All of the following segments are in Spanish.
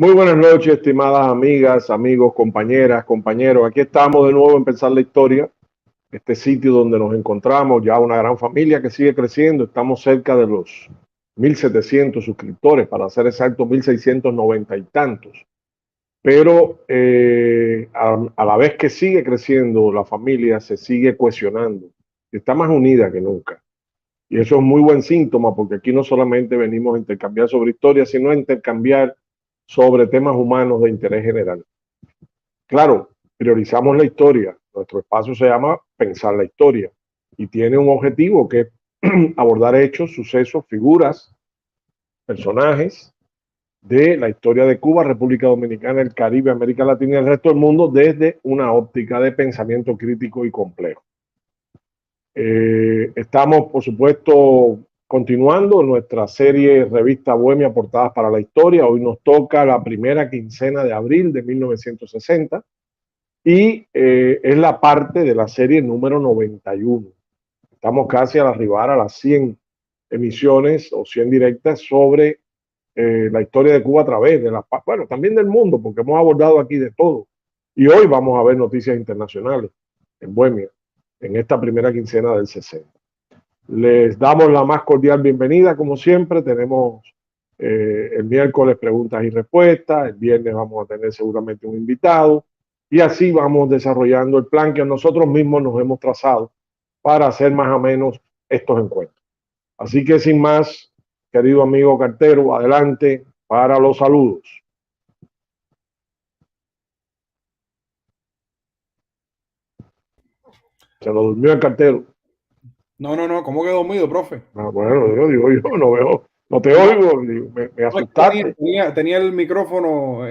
Muy buenas noches, estimadas amigas, amigos, compañeras, compañeros. Aquí estamos de nuevo en Pensar la Historia, este sitio donde nos encontramos ya una gran familia que sigue creciendo. Estamos cerca de los 1.700 suscriptores, para ser exactos, 1.690 y tantos. Pero a la vez que sigue creciendo, la familia se sigue cohesionando. Está más unida que nunca. Y eso es muy buen síntoma, porque aquí no solamente venimos a intercambiar sobre historia, sino a intercambiar sobre temas humanos de interés general. Claro, priorizamos la historia. Nuestro espacio se llama Pensar la Historia y tiene un objetivo que es abordar hechos, sucesos, figuras, personajes de la historia de Cuba, República Dominicana, el Caribe, América Latina y el resto del mundo desde una óptica de pensamiento crítico y complejo. Estamos, por supuesto, continuando nuestra serie Revista Bohemia, Portadas para la Historia. Hoy nos toca la primera quincena de abril de 1960 y es la parte de la serie número 91. Estamos casi al arribar a las 100 emisiones o 100 directas sobre la historia de Cuba a través de la, bueno, también del mundo, porque hemos abordado aquí de todo. Y hoy vamos a ver noticias internacionales en Bohemia, en esta primera quincena del 60. Les damos la más cordial bienvenida, como siempre. Tenemos el miércoles preguntas y respuestas, el viernes vamos a tener seguramente un invitado, y así vamos desarrollando el plan que nosotros mismos nos hemos trazado para hacer más o menos estos encuentros. Así que sin más, querido amigo cartero, adelante para los saludos. Se nos durmió el cartero. No, ¿cómo quedó dormido, profe? Ah, bueno, digo yo, no veo, no te oigo, me asustaste. Tenía el micrófono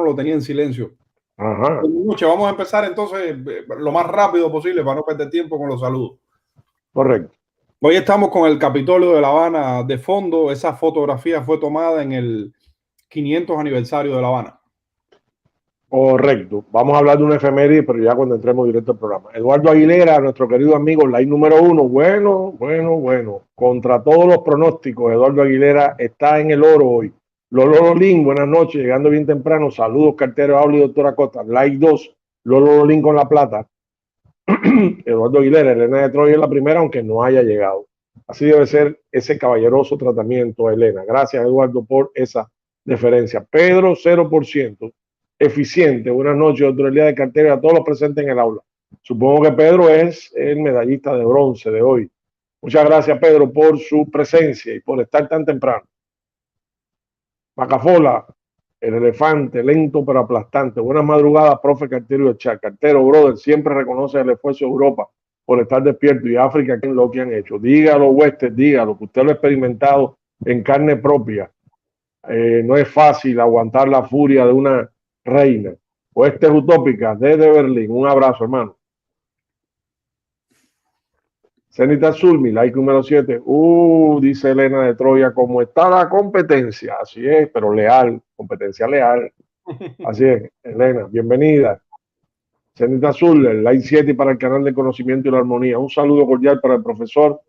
lo tenía en silencio. Ajá. Buenas noches, vamos a empezar entonces lo más rápido posible para no perder tiempo con los saludos. Correcto. Hoy estamos con el Capitolio de La Habana de fondo. Esa fotografía fue tomada en el 500 aniversario de La Habana. Correcto. Vamos a hablar de una efeméride, pero ya cuando entremos directo al programa. Eduardo Aguilera, nuestro querido amigo, like número 1. Bueno. Contra todos los pronósticos, Eduardo Aguilera está en el oro hoy. Lolo Lolín, buenas noches, llegando bien temprano. Saludos, cartero Auli, doctora Costa. Like 2, Lolo Lolín con la plata. Eduardo Aguilera, Elena de Troya es la primera, aunque no haya llegado. Así debe ser ese caballeroso tratamiento, Elena. Gracias, Eduardo, por esa deferencia. Pedro, 0%. Eficiente. Buenas noches, autoridad de cartera, a todos los presentes en el aula. Supongo que Pedro es el medallista de bronce de hoy. Muchas gracias, Pedro, por su presencia y por estar tan temprano. Macafola, el elefante, lento pero aplastante. Buenas madrugadas, profe Cartero y el chat. Cartero, brother, siempre reconoce el esfuerzo de Europa por estar despierto y África en lo que han hecho. Dígalo, Wester, dígalo, que usted lo ha experimentado en carne propia. No es fácil aguantar la furia de una reina. Wester Utópica, desde Berlín. Un abrazo, hermano. Cenita Zulmi, like número 7. Dice Elena de Troya, ¿cómo está la competencia? Así es, pero leal, competencia leal. Así es, Elena, bienvenida. Cenita Azul, el like 7 para el canal de Conocimiento y la Armonía. Un saludo cordial para el profesor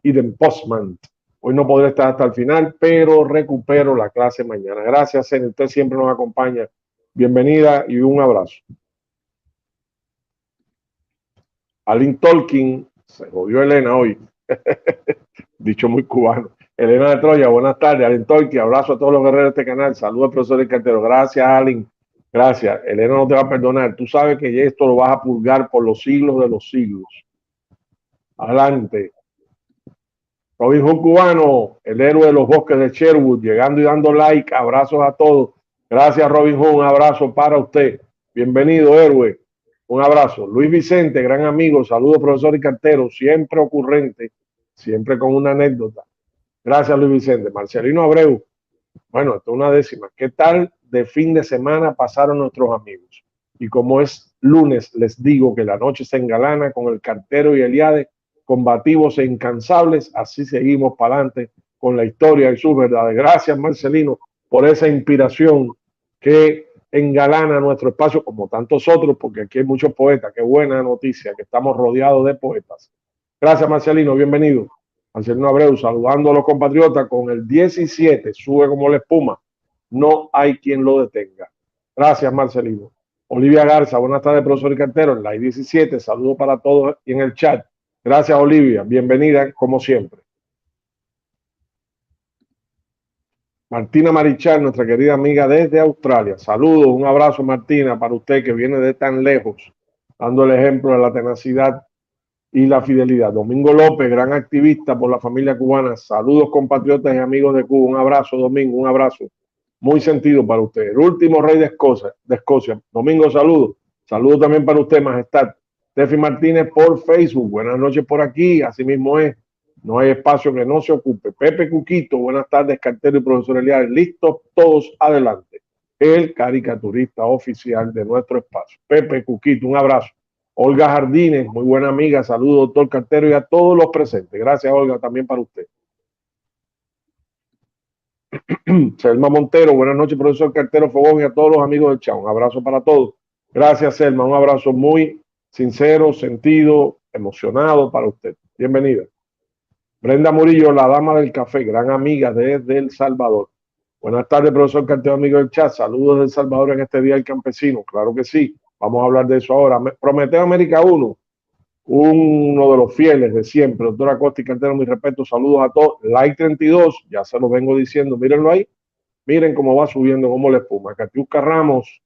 Iden Postman. Hoy no podré estar hasta el final, pero recupero la clase mañana. Gracias, Cenita, usted siempre nos acompaña. Bienvenida y un abrazo. Alin Tolkien, se jodió Elena hoy. Dicho muy cubano. Elena de Troya, buenas tardes. Alin Tolkien, abrazo a todos los guerreros de este canal. Saludos al profesor del cartero. Gracias, Alin. Gracias. Elena no te va a perdonar. Tú sabes que esto lo vas a purgar por los siglos de los siglos. Adelante. Robin Hood cubano, el héroe de los bosques de Sherwood, llegando y dando like. Abrazos a todos. Gracias, Robin Hood. Un abrazo para usted. Bienvenido, héroe. Un abrazo. Luis Vicente, gran amigo. Saludos, profesor y cartero. Siempre ocurrente. Siempre con una anécdota. Gracias, Luis Vicente. Marcelino Abreu. Bueno, esto es una décima. ¿Qué tal de fin de semana pasaron nuestros amigos? Y como es lunes, les digo que la noche se engalana con el cartero y Eliade, combativos e incansables. Así seguimos para adelante con la historia y sus verdades. Gracias, Marcelino, por esa inspiración que engalana nuestro espacio, como tantos otros, porque aquí hay muchos poetas. Qué buena noticia que estamos rodeados de poetas. Gracias, Marcelino. Bienvenido. Marcelino Abreu saludando a los compatriotas con el 17, sube como la espuma. no hay quien lo detenga. Gracias, Marcelino. Olivia Garza, buenas tardes, profesor y cartero. En la I-17, saludos para todos y en el chat. Gracias, Olivia. Bienvenida, como siempre. Martina Marichal, nuestra querida amiga desde Australia. Saludos, un abrazo, Martina, para usted que viene de tan lejos, dando el ejemplo de la tenacidad y la fidelidad. Domingo López, gran activista por la familia cubana. Saludos, compatriotas y amigos de Cuba. Un abrazo, Domingo, un abrazo. Muy sentido para usted. El último rey de Escocia. Domingo, saludos. Saludos también para usted, Majestad. Tefi Martínez por Facebook. Buenas noches por aquí. Así mismo es. No hay espacio que no se ocupe. Pepe Cuquito, buenas tardes, cartero y profesor Eliades. Listos todos, adelante. El caricaturista oficial de nuestro espacio. Pepe Cuquito, un abrazo. Olga Jardines, muy buena amiga. Saludos, doctor cartero, y a todos los presentes. Gracias, Olga, también para usted. Selma Montero, buenas noches, profesor cartero Fogón, y a todos los amigos del chat. Un abrazo para todos. Gracias, Selma. Un abrazo muy sincero, sentido, emocionado para usted. Bienvenida. Brenda Murillo, la dama del café, gran amiga desde El Salvador. Buenas tardes, profesor cartero, amigo del chat. Saludos de El Salvador en este Día del Campesino. Claro que sí. Vamos a hablar de eso ahora. Prometeo América 1, uno de los fieles de siempre. Doctor Acosta y cartero, mi respeto. Saludos a todos. Like 32, ya se lo vengo diciendo. Mírenlo ahí. Miren cómo va subiendo, cómo le espuma. Catiusca Ramos,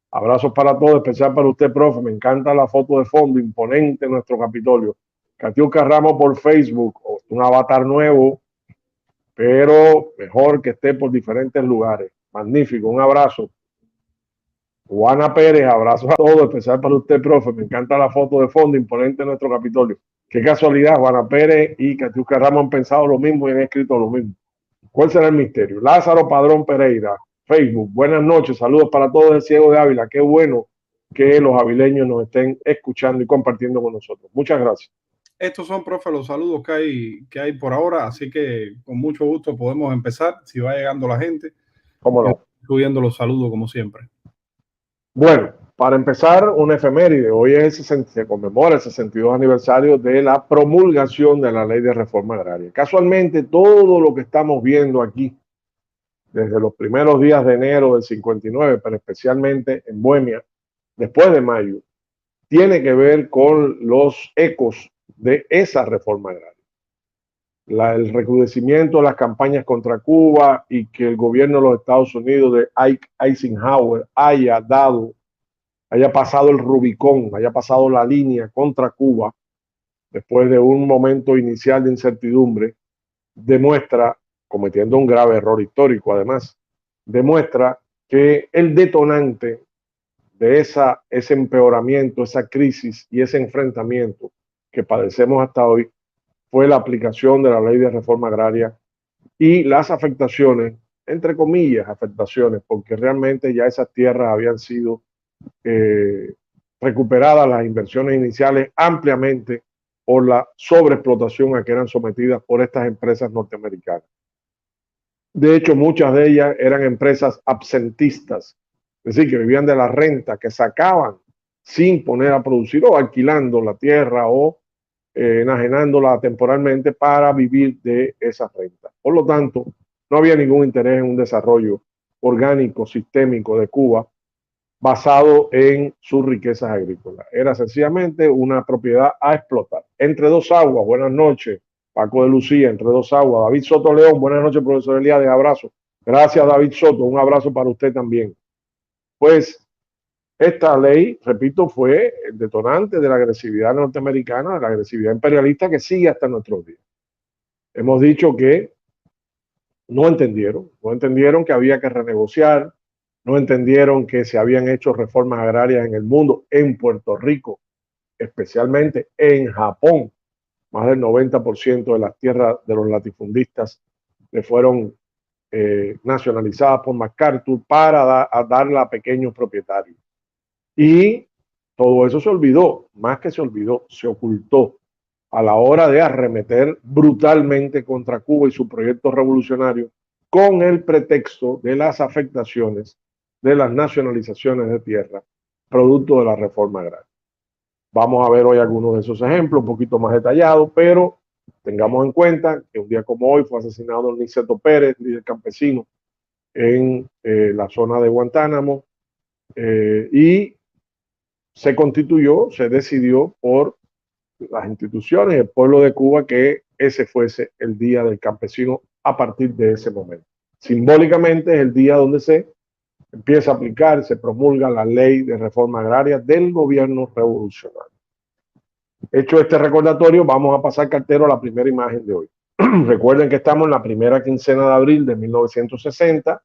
abrazos para todos, especial para usted, profe. Me encanta la foto de fondo, imponente nuestro Capitolio. Catiusca Ramos por Facebook, un avatar nuevo, pero mejor que esté por diferentes lugares. Magnífico, un abrazo. Juana Pérez, abrazos a todos, especial para usted, profe. Me encanta la foto de fondo, imponente nuestro Capitolio. Qué casualidad, Juana Pérez y Catiusca Ramos han pensado lo mismo y han escrito lo mismo. ¿Cuál será el misterio? Lázaro Padrón Pereira, Facebook. Buenas noches, saludos para todos el Ciego de Ávila. Qué bueno que los avileños nos estén escuchando y compartiendo con nosotros. Muchas gracias. Estos son, profe, los saludos que hay por ahora, así que con mucho gusto podemos empezar, si va llegando la gente. ¿Cómo no? Subiendo los saludos como siempre. Bueno, para empezar, una efeméride. Hoy se conmemora el 62 aniversario de la promulgación de la Ley de Reforma Agraria. Casualmente, todo lo que estamos viendo aquí, desde los primeros días de enero del 59, pero especialmente en Bohemia, después de mayo, tiene que ver con los ecos de esa reforma agraria. El recrudecimiento de las campañas contra Cuba y que el gobierno de los Estados Unidos de Eisenhower haya pasado el Rubicón, haya pasado la línea contra Cuba después de un momento inicial de incertidumbre, demuestra, cometiendo un grave error histórico además, demuestra que el detonante de ese empeoramiento, esa crisis y ese enfrentamiento que padecemos hasta hoy fue la aplicación de la Ley de Reforma Agraria y las afectaciones, entre comillas, afectaciones, porque realmente ya esas tierras habían sido recuperadas las inversiones iniciales ampliamente por la sobreexplotación a que eran sometidas por estas empresas norteamericanas. De hecho, muchas de ellas eran empresas absentistas, es decir, que vivían de la renta que sacaban sin poner a producir o alquilando la tierra o enajenándola temporalmente para vivir de esa renta. Por lo tanto, no había ningún interés en un desarrollo orgánico, sistémico de Cuba basado en sus riquezas agrícolas. Era sencillamente una propiedad a explotar. Entre dos aguas, buenas noches, Paco de Lucía, entre dos aguas. David Soto León, buenas noches, profesor Eliades, abrazo. Gracias, David Soto, un abrazo para usted también. Pues esta ley, repito, fue el detonante de la agresividad norteamericana, de la agresividad imperialista que sigue hasta nuestros días. Hemos dicho que no entendieron que había que renegociar, no entendieron que se habían hecho reformas agrarias en el mundo, en Puerto Rico, especialmente en Japón. Más del 90% de las tierras de los latifundistas le fueron nacionalizadas por MacArthur para darla a pequeños propietarios. Y todo eso se olvidó, más que se olvidó, se ocultó a la hora de arremeter brutalmente contra Cuba y su proyecto revolucionario con el pretexto de las afectaciones de las nacionalizaciones de tierra, producto de la reforma agraria. Vamos a ver hoy algunos de esos ejemplos, un poquito más detallados, pero tengamos en cuenta que un día como hoy fue asesinado Niceto Pérez, líder campesino en la zona de Guantánamo, y se constituyó, se decidió por las instituciones, el pueblo de Cuba, que ese fuese el Día del Campesino a partir de ese momento. Simbólicamente es el día donde se empieza a aplicar, se promulga la ley de reforma agraria del gobierno revolucionario. Hecho este recordatorio, vamos a pasar, cartero, a la primera imagen de hoy. Recuerden que estamos en la primera quincena de abril de 1960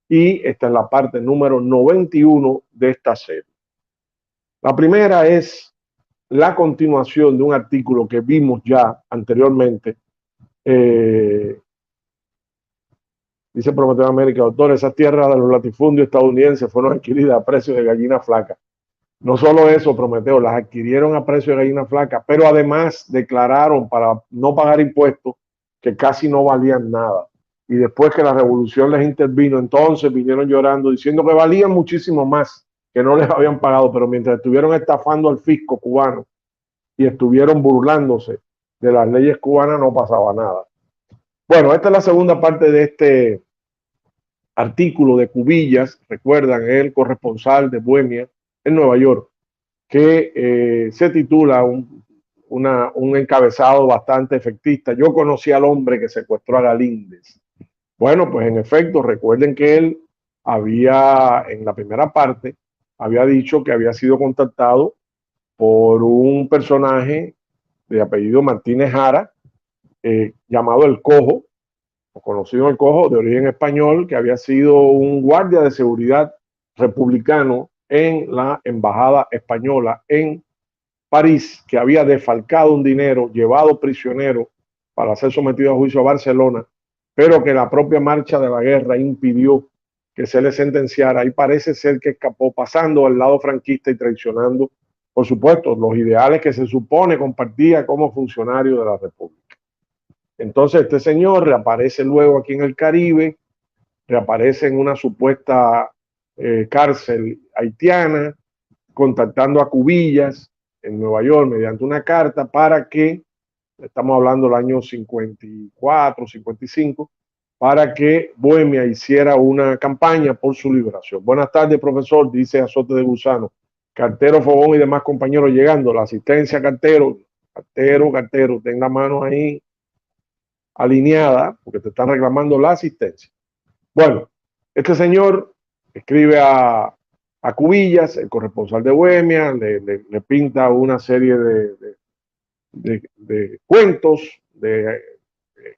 y esta es la parte número 91 de esta serie. La primera es la continuación de un artículo que vimos ya anteriormente. Dice Prometeo América, doctor, esas tierras de los latifundios estadounidenses fueron adquiridas a precio de gallina flaca. No solo eso, Prometeo, las adquirieron a precio de gallina flaca, pero además declararon para no pagar impuestos que casi no valían nada. Y después que la revolución les intervino, entonces vinieron llorando diciendo que valían muchísimo más, que no les habían pagado, pero mientras estuvieron estafando al fisco cubano y estuvieron burlándose de las leyes cubanas, no pasaba nada. Bueno, esta es la segunda parte de este artículo de Cubillas, recuerdan, el corresponsal de Bohemia en Nueva York, que se titula un encabezado bastante efectista. Yo conocí al hombre que secuestró a Galíndez. Bueno, pues en efecto, recuerden que él había, en la primera parte, había dicho que había sido contactado por un personaje de apellido Martínez Jara, llamado El Cojo, o conocido El Cojo, de origen español, que había sido un guardia de seguridad republicano en la embajada española en París, que había defalcado un dinero, llevado prisionero para ser sometido a juicio a Barcelona, pero que la propia marcha de la guerra impidió que se le sentenciara, y parece ser que escapó pasando al lado franquista y traicionando, por supuesto, los ideales que se supone compartía como funcionario de la República. Entonces este señor reaparece luego aquí en el Caribe, reaparece en una supuesta cárcel haitiana, contactando a Cubillas en Nueva York mediante una carta para que, estamos hablando del año 54, 55, para que Bohemia hiciera una campaña por su liberación. Buenas tardes, profesor, dice Azote de Gusano. Cartero, Fogón y demás compañeros llegando. La asistencia, cartero, ten la mano ahí alineada, porque te están reclamando la asistencia. Bueno, este señor escribe a Cubillas, el corresponsal de Bohemia, le pinta una serie de cuentos, de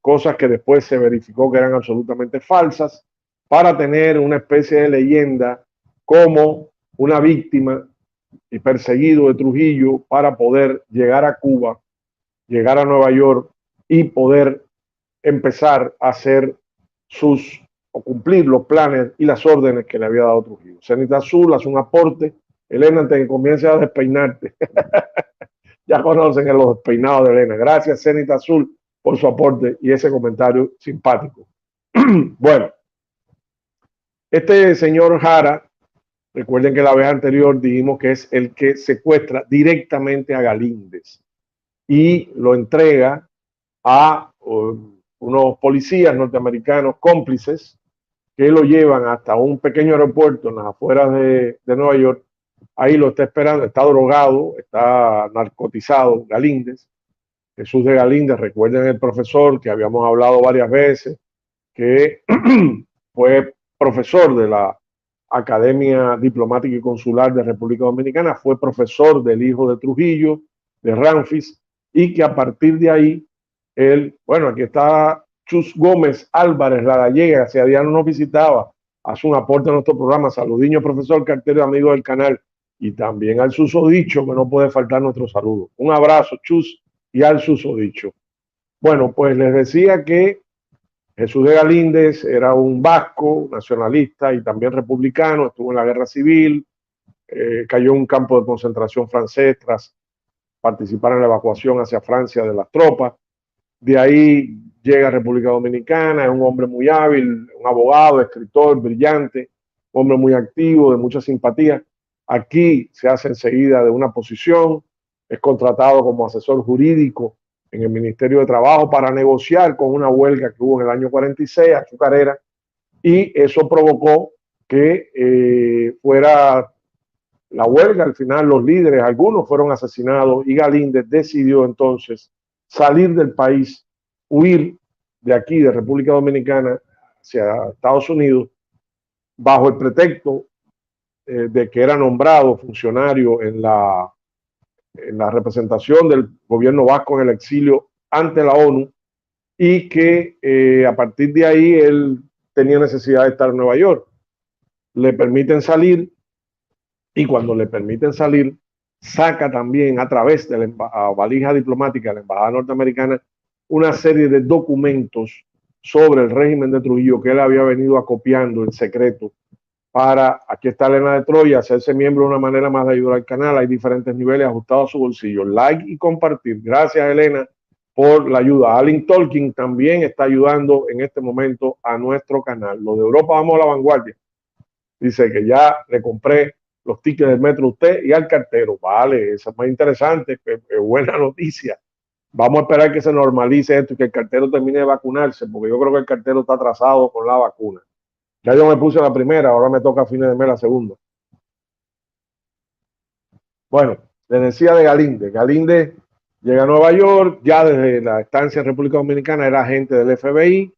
cosas que después se verificó que eran absolutamente falsas, para tener una especie de leyenda como una víctima y perseguido de Trujillo para poder llegar a Cuba, llegar a Nueva York y poder empezar a hacer o cumplir los planes y las órdenes que le había dado Trujillo. Cenita Azul hace un aporte. Elena, antes que comience a despeinarte, ya conocen los despeinados de Elena. Gracias, Cenita Azul, por su aporte y ese comentario simpático. Bueno, este señor Jara, recuerden que la vez anterior dijimos que es el que secuestra directamente a Galíndez y lo entrega a unos policías norteamericanos cómplices que lo llevan hasta un pequeño aeropuerto en las afueras de Nueva York. Ahí lo está esperando, está drogado, está narcotizado Galíndez, Jesús de Galíndez. Recuerden el profesor que habíamos hablado varias veces, que fue profesor de la Academia Diplomática y Consular de República Dominicana, fue profesor del hijo de Trujillo, de Ramfis, y que a partir de ahí, bueno, aquí está Chus Gómez Álvarez, la gallega, si a día no nos visitaba, hace un aporte a nuestro programa. Saludiño, profesor Cartero, amigo del canal, y también al susodicho, que no puede faltar nuestro saludo. Un abrazo, Chus, y al susodicho. Bueno, pues les decía que Jesús de Galíndez era un vasco, nacionalista y también republicano, estuvo en la guerra civil, cayó en un campo de concentración francés tras participar en la evacuación hacia Francia de las tropas. De ahí llega a República Dominicana, es un hombre muy hábil, un abogado, escritor, brillante, hombre muy activo, de mucha simpatía. Aquí se hace enseguida de una posición, es contratado como asesor jurídico en el Ministerio de Trabajo para negociar con una huelga que hubo en el año 46, azucarera, y eso provocó que fuera la huelga. Al final los líderes, algunos fueron asesinados y Galíndez decidió entonces salir del país, huir de aquí, de República Dominicana, hacia Estados Unidos, bajo el pretexto de que era nombrado funcionario en la representación del gobierno vasco en el exilio ante la ONU, y que a partir de ahí él tenía necesidad de estar en Nueva York. Le permiten salir, y cuando le permiten salir, saca también a través de la valija diplomática de la embajada norteamericana una serie de documentos sobre el régimen de Trujillo que él había venido acopiando en secreto para, aquí está Elena de Troya, hacerse miembro de una manera más de ayudar al canal. Hay diferentes niveles ajustados a su bolsillo. Like y compartir. Gracias, Elena, por la ayuda. Alin Tolkien también está ayudando en este momento a nuestro canal. Lo de Europa vamos a la vanguardia. Dice que ya le compré los tickets del metro a usted y al cartero. Vale, eso es más interesante, buena noticia. Vamos a esperar que se normalice esto y que el cartero termine de vacunarse, porque yo creo que el cartero está atrasado con la vacuna. Ya yo me puse la primera, ahora me toca a fines de mes la segunda. Bueno, les decía de Galíndez. Galíndez llega a Nueva York, ya desde la estancia en República Dominicana era agente del FBI,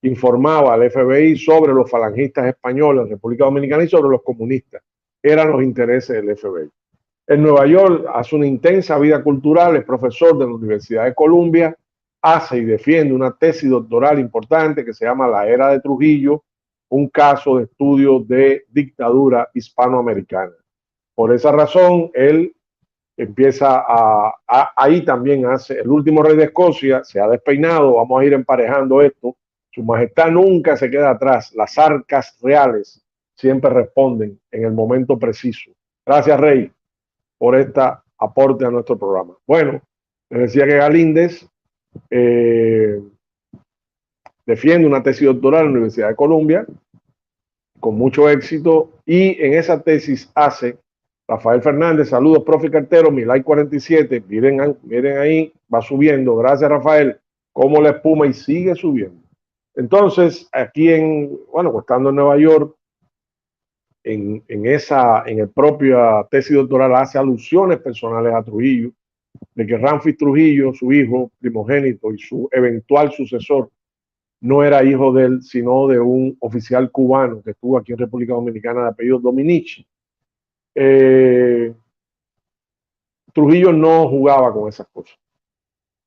informaba al FBI sobre los falangistas españoles en República Dominicana y sobre los comunistas. Eran los intereses del FBI. En Nueva York hace una intensa vida cultural, es profesor de la Universidad de Columbia, hace y defiende una tesis doctoral importante que se llama La Era de Trujillo, un caso de estudio de dictadura hispanoamericana. Por esa razón, él empieza ahí también hace el último rey de Escocia, se ha despeinado, vamos a ir emparejando esto. Su majestad nunca se queda atrás, las arcas reales siempre responden en el momento preciso. Gracias, rey, por este aporte a nuestro programa. Bueno, les decía que Galíndez defiende una tesis doctoral en la Universidad de Columbia con mucho éxito, y en esa tesis hace Rafael Fernández, saludos, profe Cartero, mi like 47, miren ahí, va subiendo, gracias Rafael, como la espuma, y sigue subiendo. Entonces, aquí estando en Nueva York, en el propia tesis doctoral hace alusiones personales a Trujillo, de que Ramfis Trujillo, su hijo primogénito y su eventual sucesor, no era hijo de él, sino de un oficial cubano que estuvo aquí en República Dominicana de apellido Dominici. Trujillo no jugaba con esas cosas.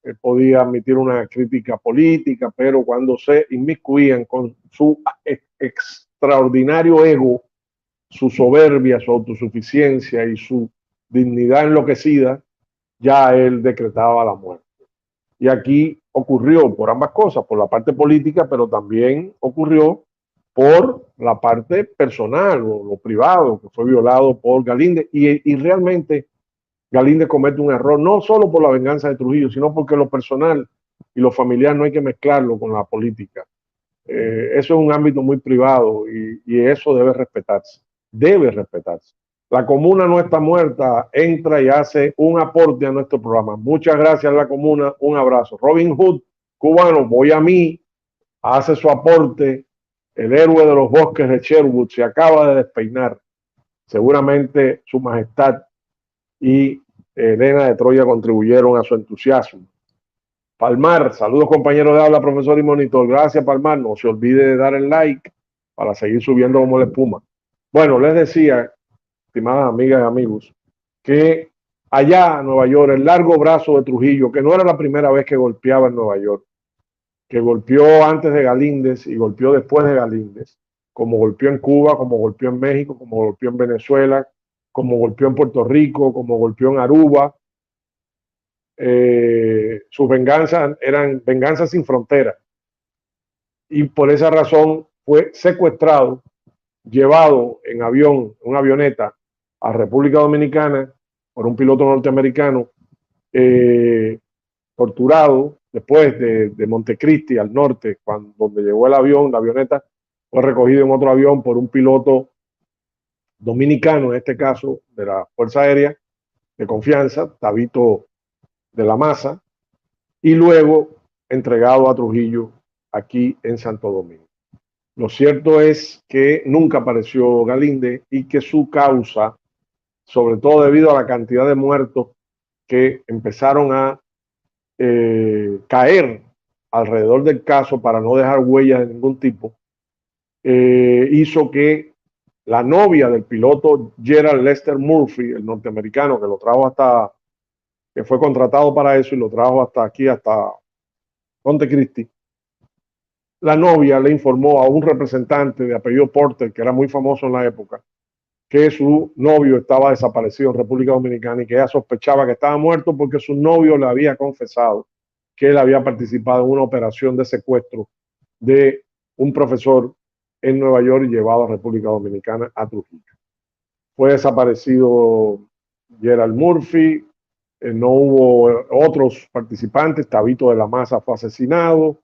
Él podía admitir una crítica política, pero cuando se inmiscuían con su extraordinario ego, su soberbia, su autosuficiencia y su dignidad enloquecida, ya él decretaba la muerte. Y aquí ocurrió por ambas cosas, por la parte política, pero también ocurrió por la parte personal o lo privado, que fue violado por Galíndez. Y realmente Galíndez comete un error, no solo por la venganza de Trujillo, sino porque lo personal y lo familiar no hay que mezclarlo con la política. Eso es un ámbito muy privado y eso debe respetarse. Debe respetarse. La comuna no está muerta, entra y hace un aporte a nuestro programa. Muchas gracias, la comuna, un abrazo. Robin Hood, cubano, voy a mí, hace su aporte. El héroe de los bosques de Sherwood se acaba de despeinar. Seguramente su majestad y Elena de Troya contribuyeron a su entusiasmo. Palmar, saludos compañeros de habla, profesor y monitor. Gracias, Palmar. No se olvide de dar el like para seguir subiendo como la espuma. Bueno, les decía, estimadas amigas y amigos, que allá en Nueva York, el largo brazo de Trujillo, que no era la primera vez que golpeaba en Nueva York, que golpeó antes de Galíndez y golpeó después de Galíndez, como golpeó en Cuba, como golpeó en México, como golpeó en Venezuela, como golpeó en Puerto Rico, como golpeó en Aruba. Sus venganzas eran venganzas sin frontera. Y por esa razón fue secuestrado, llevado en avión, una avioneta, a República Dominicana por un piloto norteamericano, torturado después de Montecristi al norte, donde llegó el avión, la avioneta fue recogido en otro avión por un piloto dominicano, en este caso de la Fuerza Aérea de confianza, Tabito de la Maza, y luego entregado a Trujillo aquí en Santo Domingo. Lo cierto es que nunca apareció Galíndez y que su causa, sobre todo debido a la cantidad de muertos que empezaron a caer alrededor del caso para no dejar huellas de ningún tipo, hizo que la novia del piloto Gerald Lester Murphy, el norteamericano que lo trajo hasta, que fue contratado para eso y lo trajo hasta aquí, hasta Montecristi, la novia le informó a un representante de apellido Porter, que era muy famoso en la época, que su novio estaba desaparecido en República Dominicana y que ella sospechaba que estaba muerto porque su novio le había confesado que él había participado en una operación de secuestro de un profesor en Nueva York y llevado a República Dominicana a Trujillo. Fue desaparecido Gerald Murphy, no hubo otros participantes, Tabito de la Maza fue asesinado,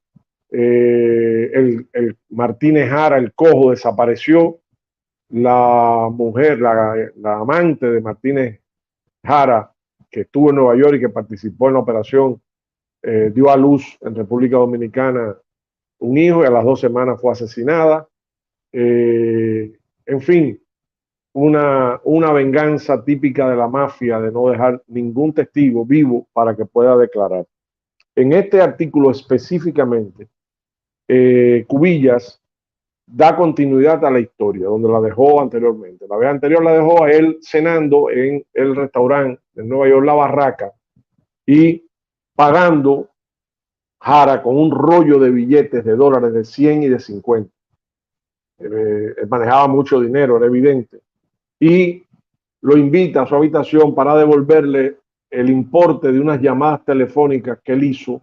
el Martínez Jara, el cojo, desapareció, la mujer, la amante de Martínez Jara, que estuvo en Nueva York y que participó en la operación, dio a luz en República Dominicana un hijo y a las 2 semanas fue asesinada. En fin, una venganza típica de la mafia de no dejar ningún testigo vivo para que pueda declarar. En este artículo específicamente, Cubillas da continuidad a la historia, donde la dejó anteriormente. La vez anterior la dejó a él cenando en el restaurante de Nueva York, La Barraca, y pagando Jara con un rollo de billetes de dólares de 100 y de 50. Manejaba mucho dinero, era evidente. Y lo invita a su habitación para devolverle el importe de unas llamadas telefónicas que él hizo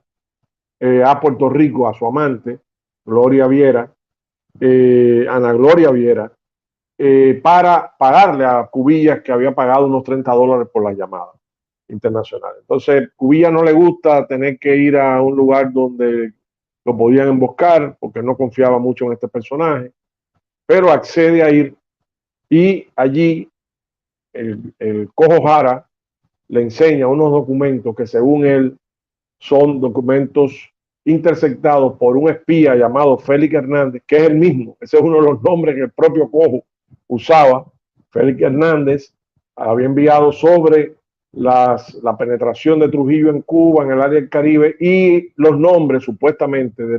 a Puerto Rico, a su amante, Gloria Viera, Ana Gloria Viera, para pagarle a Cubillas, que había pagado unos $30 por las llamadas internacionales. Entonces, Cubillas no le gusta tener que ir a un lugar donde lo podían emboscar, porque no confiaba mucho en este personaje, pero accede a ir y allí el cojo Jara le enseña unos documentos que según él son documentos interceptados por un espía llamado Félix Hernández, que es el mismo, ese es uno de los nombres que el propio cojo usaba. Félix Hernández había enviado sobre la penetración de Trujillo en Cuba, en el área del Caribe, y los nombres supuestamente de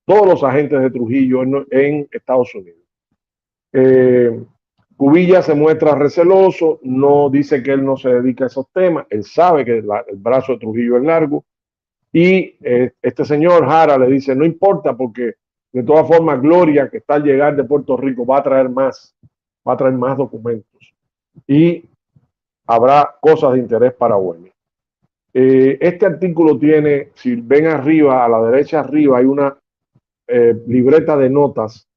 todos los agentes de Trujillo en Estados Unidos. Cubillas se muestra receloso, no dice que él no se dedica a esos temas, él sabe que el brazo de Trujillo es largo, y este señor Jara le dice, no importa, porque de todas formas Gloria, que está al llegar de Puerto Rico, va a traer más documentos y habrá cosas de interés para Bohemia. Este artículo tiene, si ven arriba, a la derecha arriba, hay una libreta de notas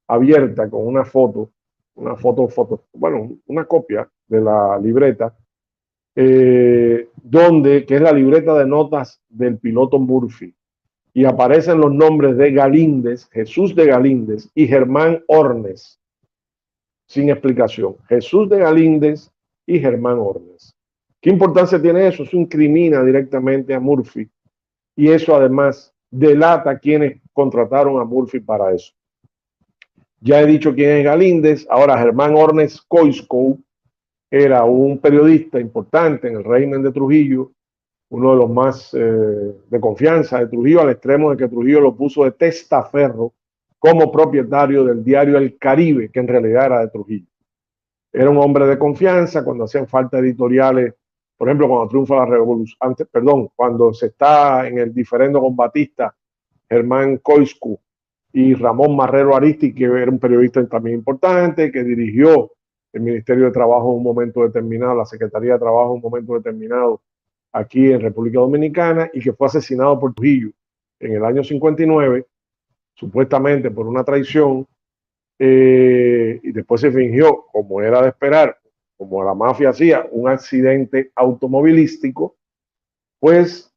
abierta con una foto, bueno, una copia de la libreta, que es la libreta de notas del piloto Murphy, y aparecen los nombres de Galíndez, Jesús de Galíndez y Germán Ornes, sin explicación. Jesús de Galíndez y Germán Ornes. ¿Qué importancia tiene eso? Eso incrimina directamente a Murphy, y eso además delata a quienes contrataron a Murphy para eso. Ya he dicho quién es Galíndez. Ahora, Germán Ornes Coisco era un periodista importante en el régimen de Trujillo, uno de los más de confianza de Trujillo, al extremo de que Trujillo lo puso de testaferro como propietario del diario El Caribe, que en realidad era de Trujillo. Era un hombre de confianza cuando hacían falta editoriales, por ejemplo, cuando triunfa la revolución, cuando se está en el diferendo con Batista, Germán Coisco y Ramón Marrero Aristi, que era un periodista también importante, que dirigió el Ministerio de Trabajo en un momento determinado, la Secretaría de Trabajo en un momento determinado aquí en República Dominicana, y que fue asesinado por Trujillo en el año 59, supuestamente por una traición, y después se fingió, como era de esperar, como la mafia hacía, un accidente automovilístico. Pues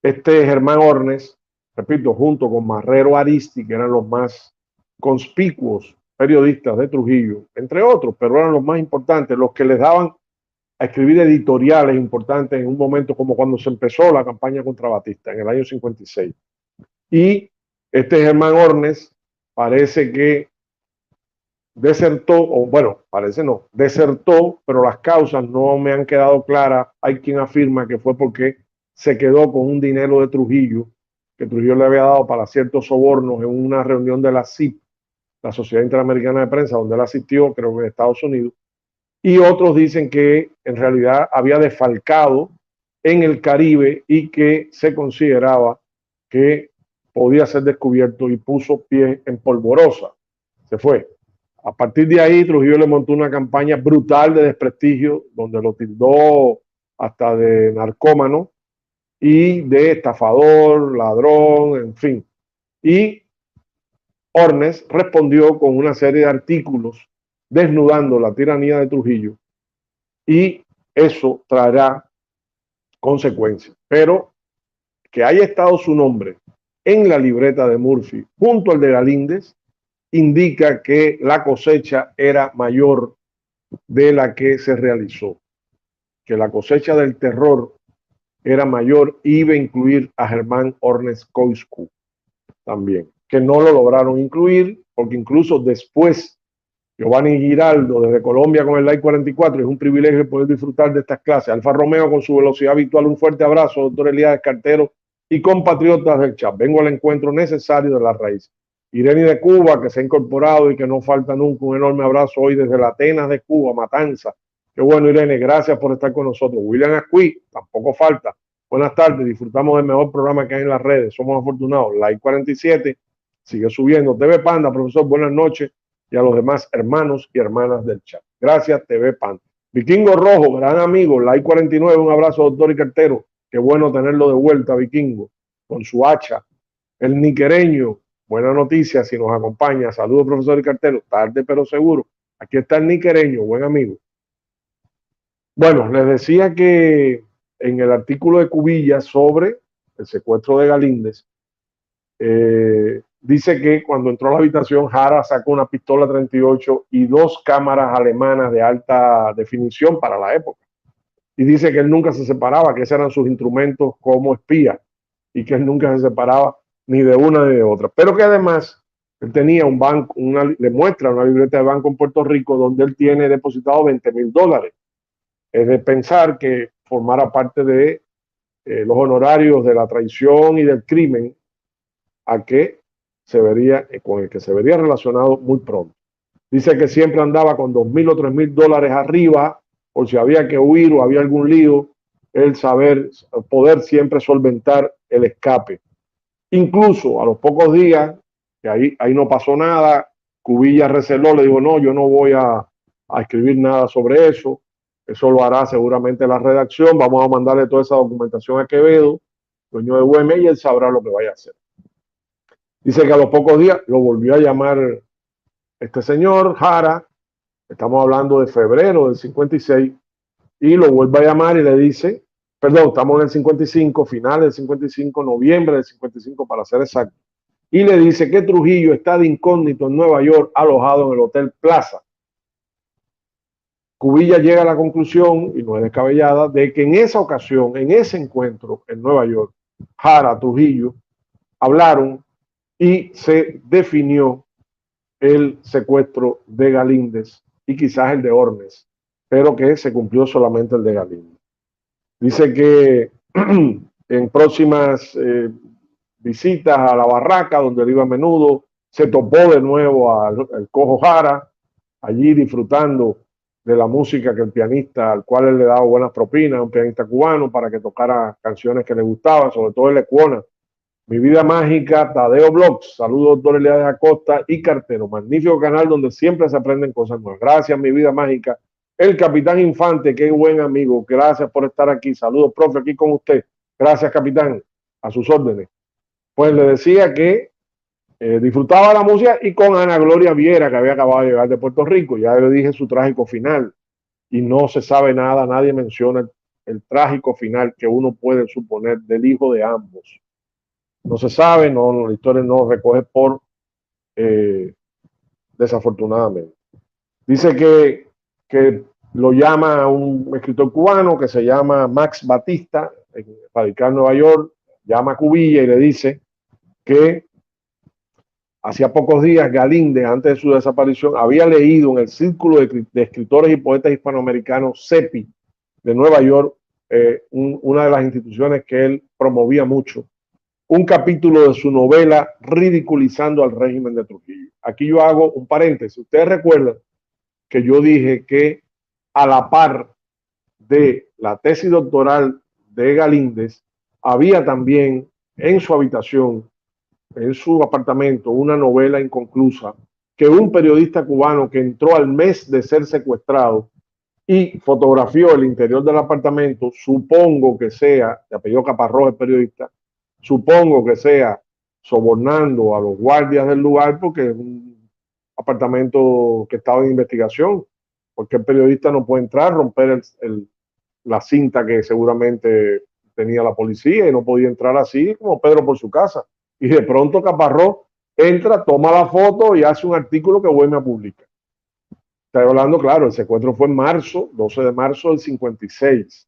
este Germán Ornes, repito, junto con Marrero Aristi, que eran los más conspicuos periodistas de Trujillo, entre otros, pero eran los más importantes, los que les daban a escribir editoriales importantes en un momento como cuando se empezó la campaña contra Batista, en el año 56. Y este Germán Ornes parece que desertó, o bueno, parece no, desertó, pero las causas no me han quedado claras. Hay quien afirma que fue porque se quedó con un dinero de Trujillo, que Trujillo le había dado para ciertos sobornos en una reunión de la CIP, la Sociedad Interamericana de Prensa, donde él asistió, creo que en Estados Unidos. Y otros dicen que en realidad había defalcado en el Caribe y que se consideraba que podía ser descubierto y puso pie en polvorosa. Se fue. A partir de ahí, Trujillo le montó una campaña brutal de desprestigio, donde lo tildó hasta de narcómano y de estafador, ladrón, en fin. Y Ornes respondió con una serie de artículos desnudando la tiranía de Trujillo, y eso traerá consecuencias. Pero que haya estado su nombre en la libreta de Murphy junto al de Galíndez indica que la cosecha era mayor de la que se realizó, que la cosecha del terror era mayor y iba a incluir a Germán Ornes Koiscu también, que no lo lograron incluir porque incluso después Giovanni Giraldo desde Colombia con el Like 44, es un privilegio poder disfrutar de estas clases. Alfa Romeo con su velocidad habitual, un fuerte abrazo, doctor Elías Cartero y compatriotas del chat. Vengo al encuentro necesario de la raíz. Irene de Cuba, que se ha incorporado y que no falta nunca, un enorme abrazo hoy desde la Atenas de Cuba, Matanza. Qué bueno, Irene, gracias por estar con nosotros. William Asqui, tampoco falta. Buenas tardes, disfrutamos del mejor programa que hay en las redes, somos afortunados. Like 47, sigue subiendo. TV Panda, profesor, buenas noches, y a los demás hermanos y hermanas del chat. Gracias, TV Panda. Vikingo Rojo, gran amigo, Like 49, un abrazo, doctor y cartero. Qué bueno tenerlo de vuelta, Vikingo, con su hacha. El niquereño, buena noticia, si nos acompaña. Saludos, profesor y cartero. Tarde, pero seguro. Aquí está el niquereño, buen amigo. Bueno, les decía que en el artículo de Cubillas sobre el secuestro de Galíndez, dice que cuando entró a la habitación, Jara sacó una pistola 38 y dos cámaras alemanas de alta definición para la época. Y dice que él nunca se separaba, que esos eran sus instrumentos como espía y que él nunca se separaba ni de una ni de otra. Pero que además él tenía un banco, le muestra una libreta de banco en Puerto Rico donde él tiene depositado $20,000. Es de pensar que formara parte de los honorarios de la traición y del crimen a que se vería, con el que se vería relacionado muy pronto. Dice que siempre andaba con $2,000 o $3,000 arriba, por si había que huir o había algún lío, el poder siempre solventar el escape. Incluso a los pocos días, que ahí no pasó nada, Cubillas receló, le dijo, no, yo no voy a escribir nada sobre eso, eso lo hará seguramente la redacción, vamos a mandarle toda esa documentación a Quevedo, dueño de UM, y él sabrá lo que vaya a hacer. Dice que a los pocos días lo volvió a llamar este señor Jara, estamos hablando de febrero del 56, y lo vuelve a llamar y le dice, perdón, estamos en el 55, finales del 55, noviembre del 55 para ser exacto, y le dice que Trujillo está de incógnito en Nueva York, alojado en el Hotel Plaza. Cubillas llega a la conclusión, y no es descabellada, de que en esa ocasión, en ese encuentro en Nueva York, Jara, Trujillo, hablaron y se definió el secuestro de Galíndez y quizás el de Ornes, pero que se cumplió solamente el de Galíndez. Dice que en próximas visitas a la barraca donde él iba a menudo, se topó de nuevo al Cojo Jara, allí disfrutando de la música que el pianista, al cual él le daba buenas propinas, un pianista cubano, para que tocara canciones que le gustaban, sobre todo el Ecuona. Mi Vida Mágica, Tadeo Blogs, saludos, doctor Elías Acosta y Cartero, magnífico canal donde siempre se aprenden cosas nuevas. Gracias, Mi Vida Mágica. El Capitán Infante, qué buen amigo, gracias por estar aquí. Saludos, profe, aquí con usted. Gracias, capitán, a sus órdenes. Pues le decía que disfrutaba la música, y con Ana Gloria Viera, que había acabado de llegar de Puerto Rico. Ya le dije su trágico final y no se sabe nada, nadie menciona el trágico final que uno puede suponer del hijo de ambos. No se sabe, no, la historia no recoge por desafortunadamente. Dice que lo llama un escritor cubano que se llama Max Batista, radical en Nueva York, llama a Cubilla y le dice que hacía pocos días Galíndez, antes de su desaparición, había leído en el Círculo de Escritores y Poetas Hispanoamericanos, CEPI, de Nueva York, una de las instituciones que él promovía mucho, un capítulo de su novela ridiculizando al régimen de Trujillo. Aquí yo hago un paréntesis. Ustedes recuerdan que yo dije que a la par de la tesis doctoral de Galíndez, había también en su habitación, en su apartamento, una novela inconclusa que un periodista cubano que entró al mes de ser secuestrado y fotografió el interior del apartamento, supongo que sea, de apellido Caparrós el periodista, supongo que sea sobornando a los guardias del lugar porque es un apartamento que estaba en investigación, porque el periodista no puede entrar, romper la cinta que seguramente tenía la policía y no podía entrar así como Pedro por su casa. Y de pronto Caparrós entra, toma la foto y hace un artículo que Bohemia publica. Estoy hablando, claro, el secuestro fue en marzo, 12 de marzo del 56.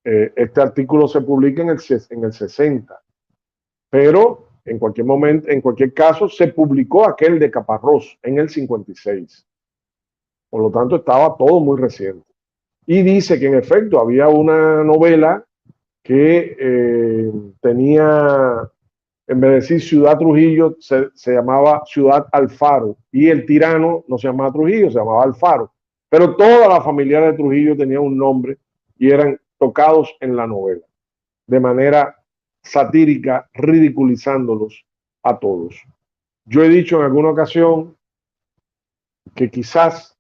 Este artículo se publica en el 60, pero en cualquier momento, en cualquier caso, se publicó aquel de Caparrós en el 56. Por lo tanto, estaba todo muy reciente. Y dice que en efecto había una novela que tenía, en vez de decir Ciudad Trujillo, se llamaba Ciudad Alfaro, y el tirano no se llamaba Trujillo, se llamaba Alfaro. Pero todas las familiares de Trujillo tenían un nombre y eran tocados en la novela, de manera satírica, ridiculizándolos a todos. Yo he dicho en alguna ocasión que quizás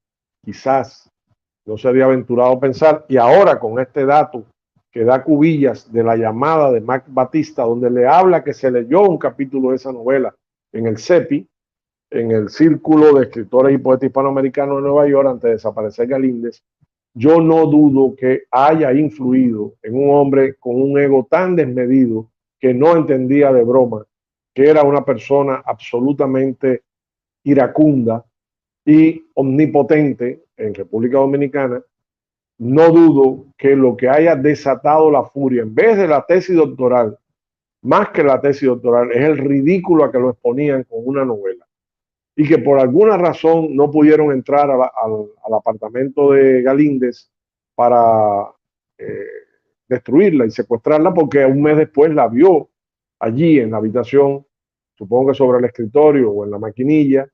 no sería aventurado pensar, y ahora con este dato que da Cubillas de la llamada de Mac Batista, donde le habla que se leyó un capítulo de esa novela en el CEPI, en el Círculo de Escritores y Poetas Hispanoamericanos de Nueva York, antes de desaparecer Galíndez, yo no dudo que haya influido en un hombre con un ego tan desmedido que no entendía de broma, que era una persona absolutamente iracunda y omnipotente en República Dominicana. No dudo que lo que haya desatado la furia, en vez de la tesis doctoral, más que la tesis doctoral, es el ridículo a que lo exponían con una novela. Y que por alguna razón no pudieron entrar al apartamento de Galíndez para eh, destruirla y secuestrarla, porque un mes después la vio allí en la habitación, supongo que sobre el escritorio o en la maquinilla,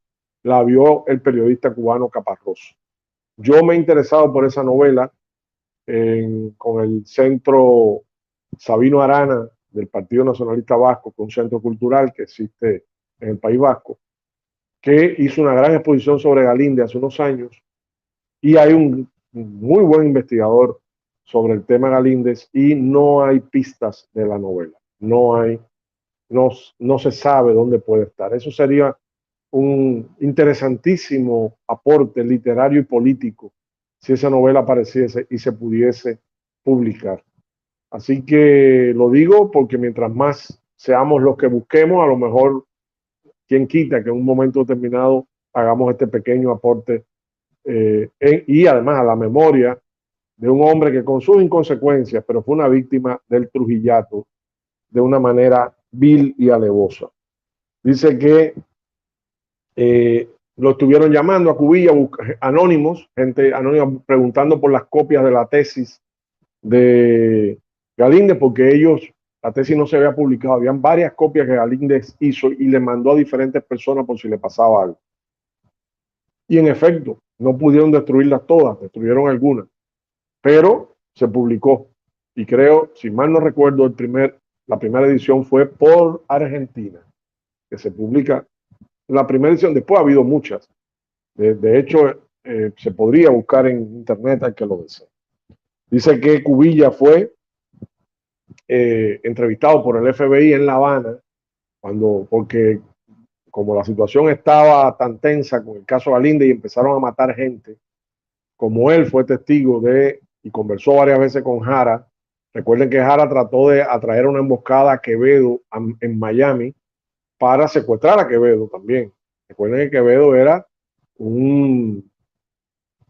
la vio el periodista cubano Caparrós. Yo me he interesado por esa novela con el Centro Sabino Arana del Partido Nacionalista Vasco, que es un centro cultural que existe en el País Vasco, que hizo una gran exposición sobre Galíndez hace unos años, y hay un muy buen investigador sobre el tema Galíndez y no hay pistas de la novela, no se sabe dónde puede estar. Eso sería un interesantísimo aporte literario y político si esa novela apareciese y se pudiese publicar. Así que lo digo porque mientras más seamos los que busquemos, a lo mejor, quien quita que en un momento determinado hagamos este pequeño aporte y además a la memoria de un hombre que con sus inconsecuencias, pero fue una víctima del trujillato de una manera vil y alevosa. Dice que lo estuvieron llamando a Cubilla anónimos, gente anónima preguntando por las copias de la tesis de Galíndez, porque la tesis no se había publicado, habían varias copias que Galíndez hizo y le mandó a diferentes personas por si le pasaba algo. Y en efecto, no pudieron destruirlas todas, destruyeron algunas, pero se publicó. Y creo, si mal no recuerdo, la primera edición fue por Argentina, que se publica la primera edición. Después ha habido muchas. De hecho, se podría buscar en internet al que lo desee. Dice que Cubilla fue entrevistado por el FBI en La Habana, porque como la situación estaba tan tensa con el caso Galíndez y empezaron a matar gente, como él fue testigo y conversó varias veces con Jara. Recuerden que Jara trató de atraer una emboscada a Quevedo en Miami para secuestrar a Quevedo también. Recuerden que Quevedo era un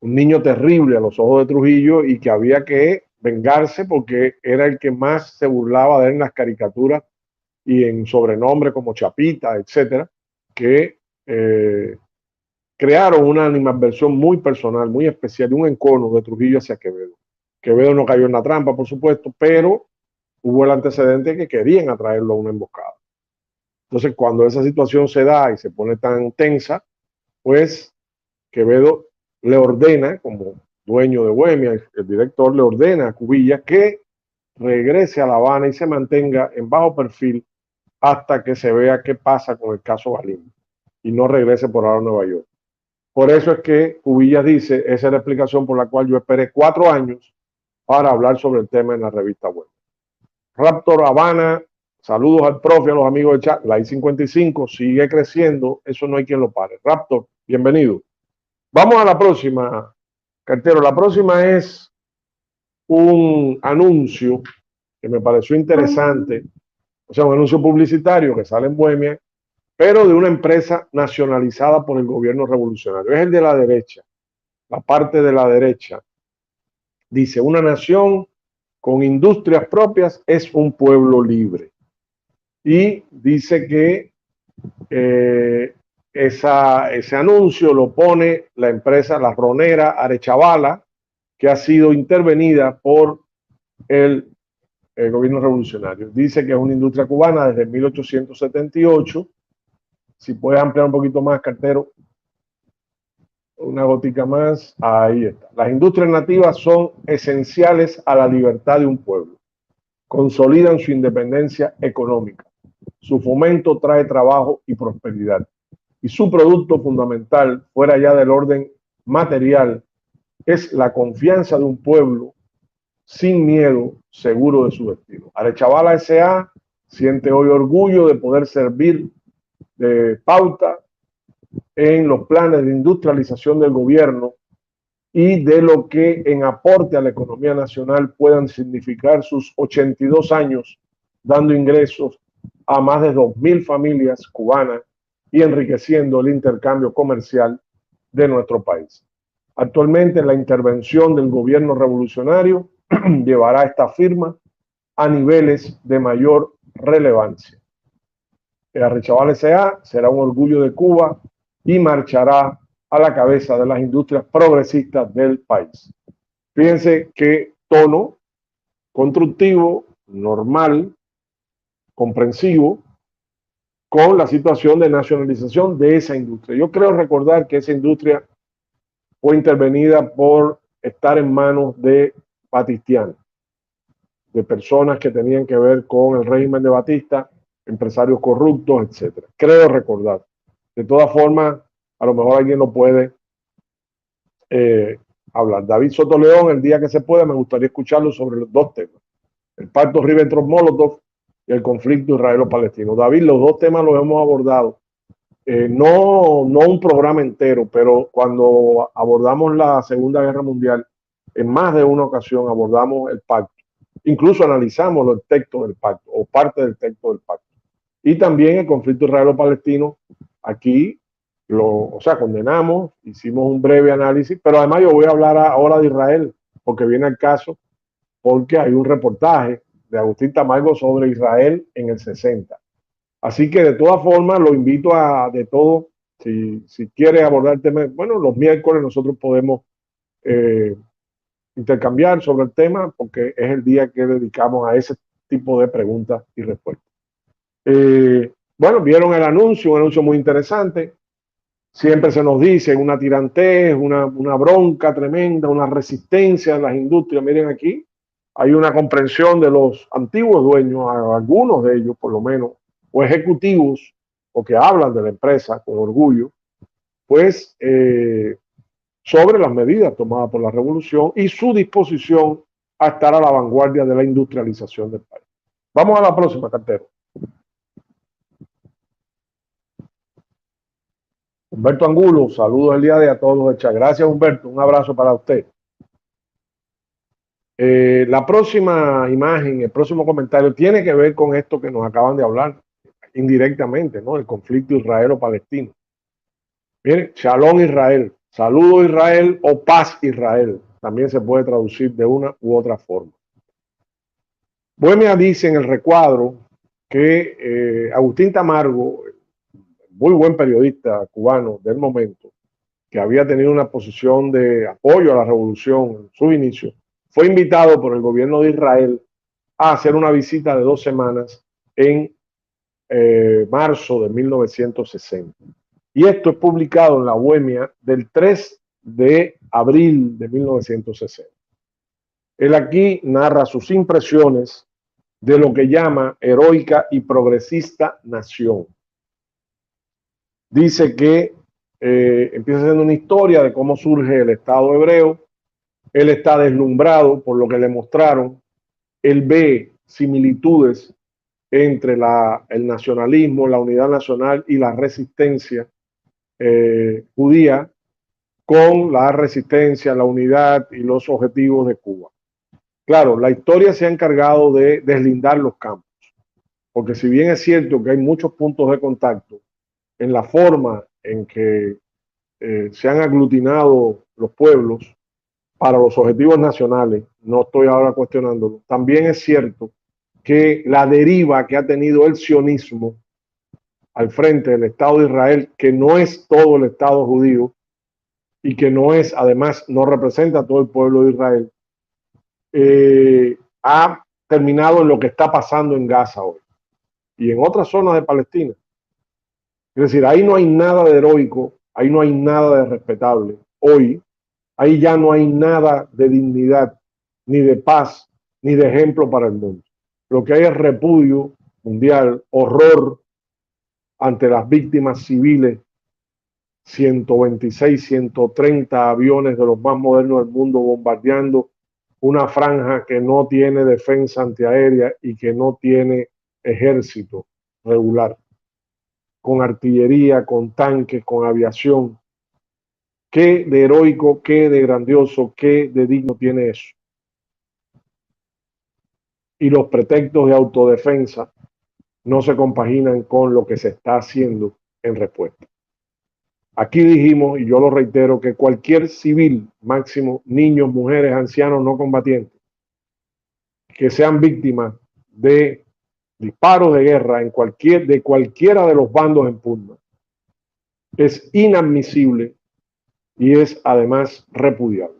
niño terrible a los ojos de Trujillo y que había que vengarse porque era el que más se burlaba de él en las caricaturas y en sobrenombres como Chapita, etcétera. que crearon una animadversión muy personal, muy especial, un encono de Trujillo hacia Quevedo. Quevedo no cayó en la trampa, por supuesto, pero hubo el antecedente que querían atraerlo a una emboscada. Entonces, cuando esa situación se da y se pone tan tensa, pues Quevedo le ordena, como dueño de Bohemia, el director le ordena a Cubillas que regrese a La Habana y se mantenga en bajo perfil hasta que se vea qué pasa con el caso Galindo y no regrese por ahora a Nueva York. Por eso es que Cubillas dice, esa es la explicación por la cual yo esperé 4 años para hablar sobre el tema en la revista web. Raptor Habana, saludos al profe, a los amigos del chat. La I-55 sigue creciendo, eso no hay quien lo pare. Raptor, bienvenido. Vamos a la próxima, Cartero. La próxima es un anuncio que me pareció interesante, o sea, un anuncio publicitario que sale en Bohemia, pero de una empresa nacionalizada por el gobierno revolucionario. Es el de la derecha, la parte de la derecha. Dice, una nación con industrias propias es un pueblo libre. Y dice que ese anuncio lo pone la empresa La Ronera Arechavala, que ha sido intervenida por el gobierno revolucionario. Dice que es una industria cubana desde 1878. Si puedes ampliar un poquito más, Cartero. Una gotica más. Ahí está. Las industrias nativas son esenciales a la libertad de un pueblo. Consolidan su independencia económica. Su fomento trae trabajo y prosperidad. Y su producto fundamental, fuera ya del orden material, es la confianza de un pueblo sin miedo, seguro de su destino. Arechavala S.A. siente hoy orgullo de poder servir de pauta en los planes de industrialización del gobierno y de lo que en aporte a la economía nacional puedan significar sus 82 años dando ingresos a más de 2.000 familias cubanas y enriqueciendo el intercambio comercial de nuestro país. Actualmente la intervención del gobierno revolucionario llevará esta firma a niveles de mayor relevancia. El Arechavala S.A. será un orgullo de Cuba y marchará a la cabeza de las industrias progresistas del país. Fíjense qué tono constructivo, normal, comprensivo, con la situación de nacionalización de esa industria. Yo creo recordar que esa industria fue intervenida por estar en manos de batistianos, de personas que tenían que ver con el régimen de Batista, empresarios corruptos, etc. Creo recordar. De todas formas, a lo mejor alguien lo puede hablar. David Soto León, el día que se pueda, me gustaría escucharlo sobre los dos temas. El pacto Ribbentrop-Molotov y el conflicto israelo-palestino. David, los dos temas los hemos abordado. No un programa entero, pero cuando abordamos la Segunda Guerra Mundial, en más de una ocasión abordamos el pacto. Incluso analizamos el texto del pacto o parte del texto del pacto. Y también el conflicto israelo-palestino. Aquí condenamos, hicimos un breve análisis, pero además yo voy a hablar ahora de Israel, porque viene el caso, porque hay un reportaje de Agustín Tamargo sobre Israel en el 60. Así que de todas formas lo invito a, de todo, si quiere abordar el tema, bueno, los miércoles nosotros podemos intercambiar sobre el tema, porque es el día que dedicamos a ese tipo de preguntas y respuestas. Bueno, vieron el anuncio, un anuncio muy interesante. Siempre se nos dice una tirantez, una bronca tremenda, una resistencia a las industrias. Miren aquí, hay una comprensión de los antiguos dueños, algunos de ellos por lo menos, o ejecutivos, o que hablan de la empresa con orgullo, pues sobre las medidas tomadas por la revolución y su disposición a estar a la vanguardia de la industrialización del país. Vamos a la próxima, Cartero. Humberto Angulo, saludos el día de a todos los chat. Gracias, Humberto, un abrazo para usted. La próxima imagen, el próximo comentario tiene que ver con esto que nos acaban de hablar indirectamente, ¿no? El conflicto israelo-palestino. Miren, Shalom Israel, saludo Israel o paz Israel, también se puede traducir de una u otra forma. Bohemia dice en el recuadro que Agustín Tamargo, muy buen periodista cubano del momento, que había tenido una posición de apoyo a la revolución en su inicio, fue invitado por el gobierno de Israel a hacer una visita de 2 semanas en marzo de 1960. Y esto es publicado en la Bohemia del 3 de abril de 1960. Él aquí narra sus impresiones de lo que llama heroica y progresista nación. Dice que empieza siendo una historia de cómo surge el Estado hebreo. Él está deslumbrado por lo que le mostraron. Él ve similitudes entre el nacionalismo, la unidad nacional y la resistencia judía con la resistencia, la unidad y los objetivos de Cuba. Claro, la historia se ha encargado de deslindar los campos, porque si bien es cierto que hay muchos puntos de contacto en la forma en que se han aglutinado los pueblos para los objetivos nacionales, no estoy ahora cuestionándolo, también es cierto que la deriva que ha tenido el sionismo al frente del Estado de Israel, que no es todo el Estado judío y que no es, además, no representa a todo el pueblo de Israel, ha terminado en lo que está pasando en Gaza hoy y en otras zonas de Palestina. Es decir, ahí no hay nada de heroico, ahí no hay nada de respetable. Hoy, ahí ya no hay nada de dignidad, ni de paz, ni de ejemplo para el mundo. Lo que hay es repudio mundial, horror ante las víctimas civiles, 126, 130 aviones de los más modernos del mundo bombardeando una franja que no tiene defensa antiaérea y que no tiene ejército regular, con artillería, con tanques, con aviación. ¿Qué de heroico, qué de grandioso, qué de digno tiene eso? Y los pretextos de autodefensa no se compaginan con lo que se está haciendo en respuesta. Aquí dijimos, y yo lo reitero, que cualquier civil, máximo niños, mujeres, ancianos no combatientes, que sean víctimas de disparos de guerra de cualquiera de los bandos en pugna, es inadmisible y es además repudiable.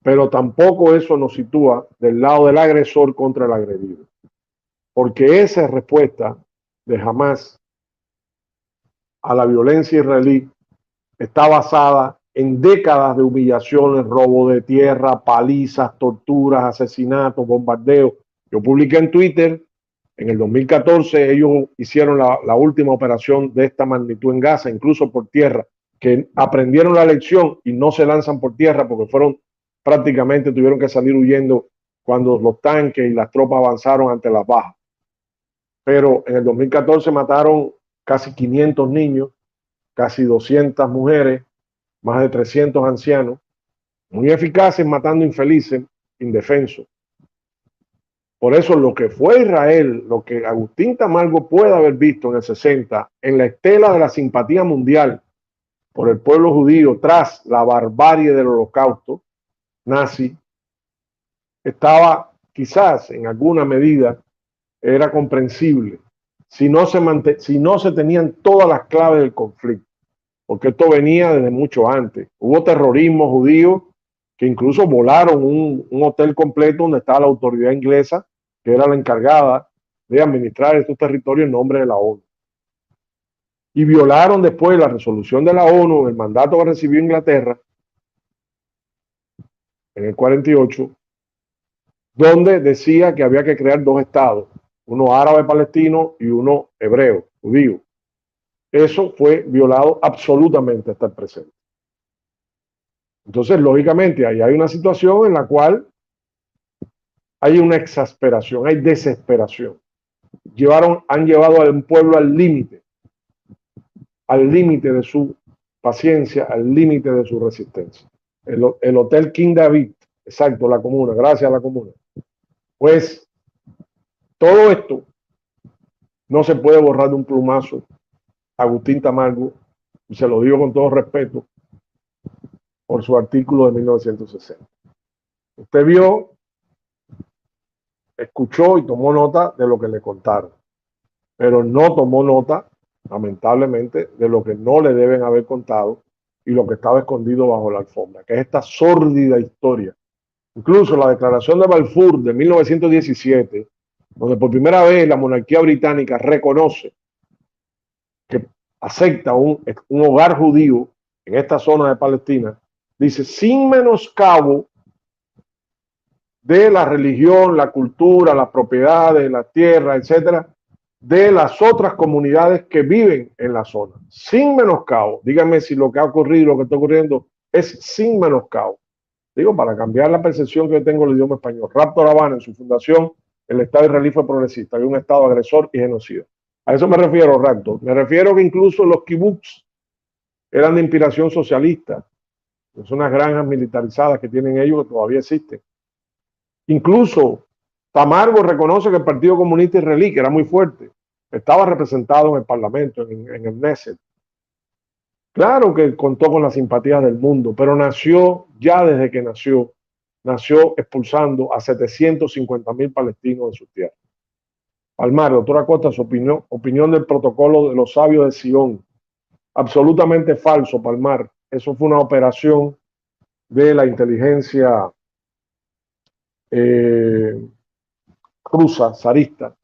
Pero tampoco eso nos sitúa del lado del agresor contra el agredido, porque esa respuesta de Hamás a la violencia israelí está basada en décadas de humillaciones, robo de tierra, palizas, torturas, asesinatos, bombardeos. Yo publiqué en Twitter, en el 2014 ellos hicieron la última operación de esta magnitud en Gaza, incluso por tierra, que aprendieron la lección y no se lanzan por tierra porque prácticamente tuvieron que salir huyendo cuando los tanques y las tropas avanzaron ante las bajas. Pero en el 2014 mataron casi 500 niños, casi 200 mujeres, más de 300 ancianos, muy eficaces matando infelices, indefensos. Por eso lo que fue Israel, lo que Agustín Tamargo puede haber visto en el 60, en la estela de la simpatía mundial por el pueblo judío tras la barbarie del holocausto nazi, estaba quizás en alguna medida, era comprensible, si no se tenían todas las claves del conflicto, porque esto venía desde mucho antes. Hubo terrorismo judío que incluso volaron un hotel completo donde estaba la autoridad inglesa, que era la encargada de administrar estos territorios en nombre de la ONU. Y violaron después la resolución de la ONU, el mandato que recibió Inglaterra en el 48, donde decía que había que crear 2 estados, uno árabe palestino y uno hebreo, judío. Eso fue violado absolutamente hasta el presente. Entonces, lógicamente, ahí hay una situación en la cual hay una exasperación, hay desesperación. Han llevado a un pueblo al límite de su paciencia, al límite de su resistencia. El Hotel King David, exacto, la comuna, gracias a la comuna. Pues todo esto no se puede borrar de un plumazo. Agustín Tamargo, y se lo digo con todo respeto, por su artículo de 1960. Usted vio, escuchó y tomó nota de lo que le contaron, pero no tomó nota lamentablemente, de lo que no le deben haber contado y lo que estaba escondido bajo la alfombra, que es esta sórdida historia. Incluso la Declaración de Balfour de 1917, donde por primera vez la monarquía británica reconoce que acepta un hogar judío en esta zona de Palestina, dice, sin menoscabo de la religión, la cultura, las propiedades, la tierra, etcétera, de las otras comunidades que viven en la zona, sin menoscabo. Díganme si lo que ha ocurrido, lo que está ocurriendo es sin menoscabo. Digo, para cambiar la percepción que tengo del idioma español. Rapto La Habana, en su fundación, el Estado israelí fue progresista, había un Estado agresor y genocida. A eso me refiero, Rapto. Me refiero que incluso los kibbutz eran de inspiración socialista. Son unas granjas militarizadas que tienen ellos que todavía existen. Incluso Tamargo reconoce que el Partido Comunista Israelí, que era muy fuerte, estaba representado en el Parlamento, en el Knesset. Claro que contó con las simpatías del mundo, pero nació, ya desde que nació expulsando a 750.000 palestinos de su tierra. Palmar, doctora Costa, su opinión del protocolo de los sabios de Sion. Absolutamente falso, Palmar. Eso fue una operación de la inteligencia rusa, zarista,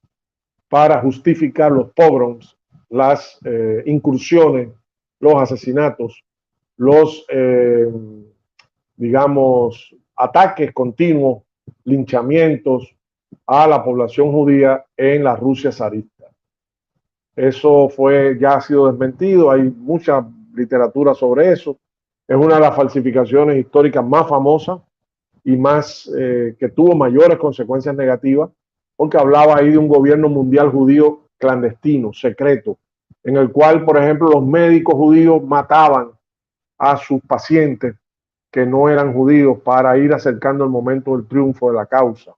para justificar los pogroms, las incursiones, los asesinatos, los, digamos, ataques continuos, linchamientos a la población judía en la Rusia zarista. Eso ya ha sido desmentido, hay mucha literatura sobre eso. Es una de las falsificaciones históricas más famosas y más que tuvo mayores consecuencias negativas, porque hablaba ahí de un gobierno mundial judío clandestino, secreto, en el cual, por ejemplo, los médicos judíos mataban a sus pacientes que no eran judíos para ir acercando el momento del triunfo de la causa.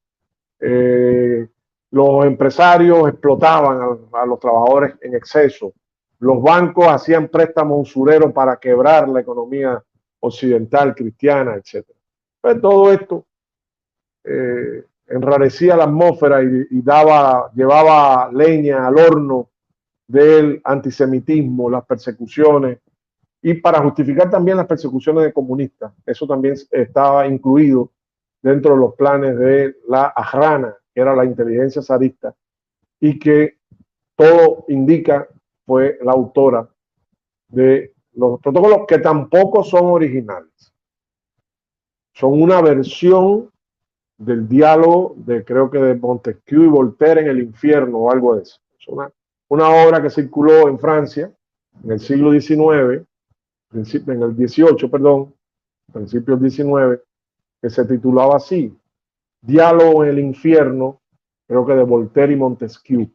Los empresarios explotaban a los trabajadores en exceso. Los bancos hacían préstamos usureros para quebrar la economía occidental, cristiana, etc. Pues todo esto enrarecía la atmósfera y llevaba leña al horno del antisemitismo, las persecuciones, y para justificar también las persecuciones de comunistas. Eso también estaba incluido dentro de los planes de la Ajrana, que era la inteligencia zarista, y que todo indica fue la autora de los protocolos, que tampoco son originales. Son una versión del diálogo creo que de Montesquieu y Voltaire en el infierno o algo de eso. Es una obra que circuló en Francia en el siglo XIX, en el XVIII, perdón, principios del XIX, que se titulaba así, Diálogo en el infierno, creo que de Voltaire y Montesquieu.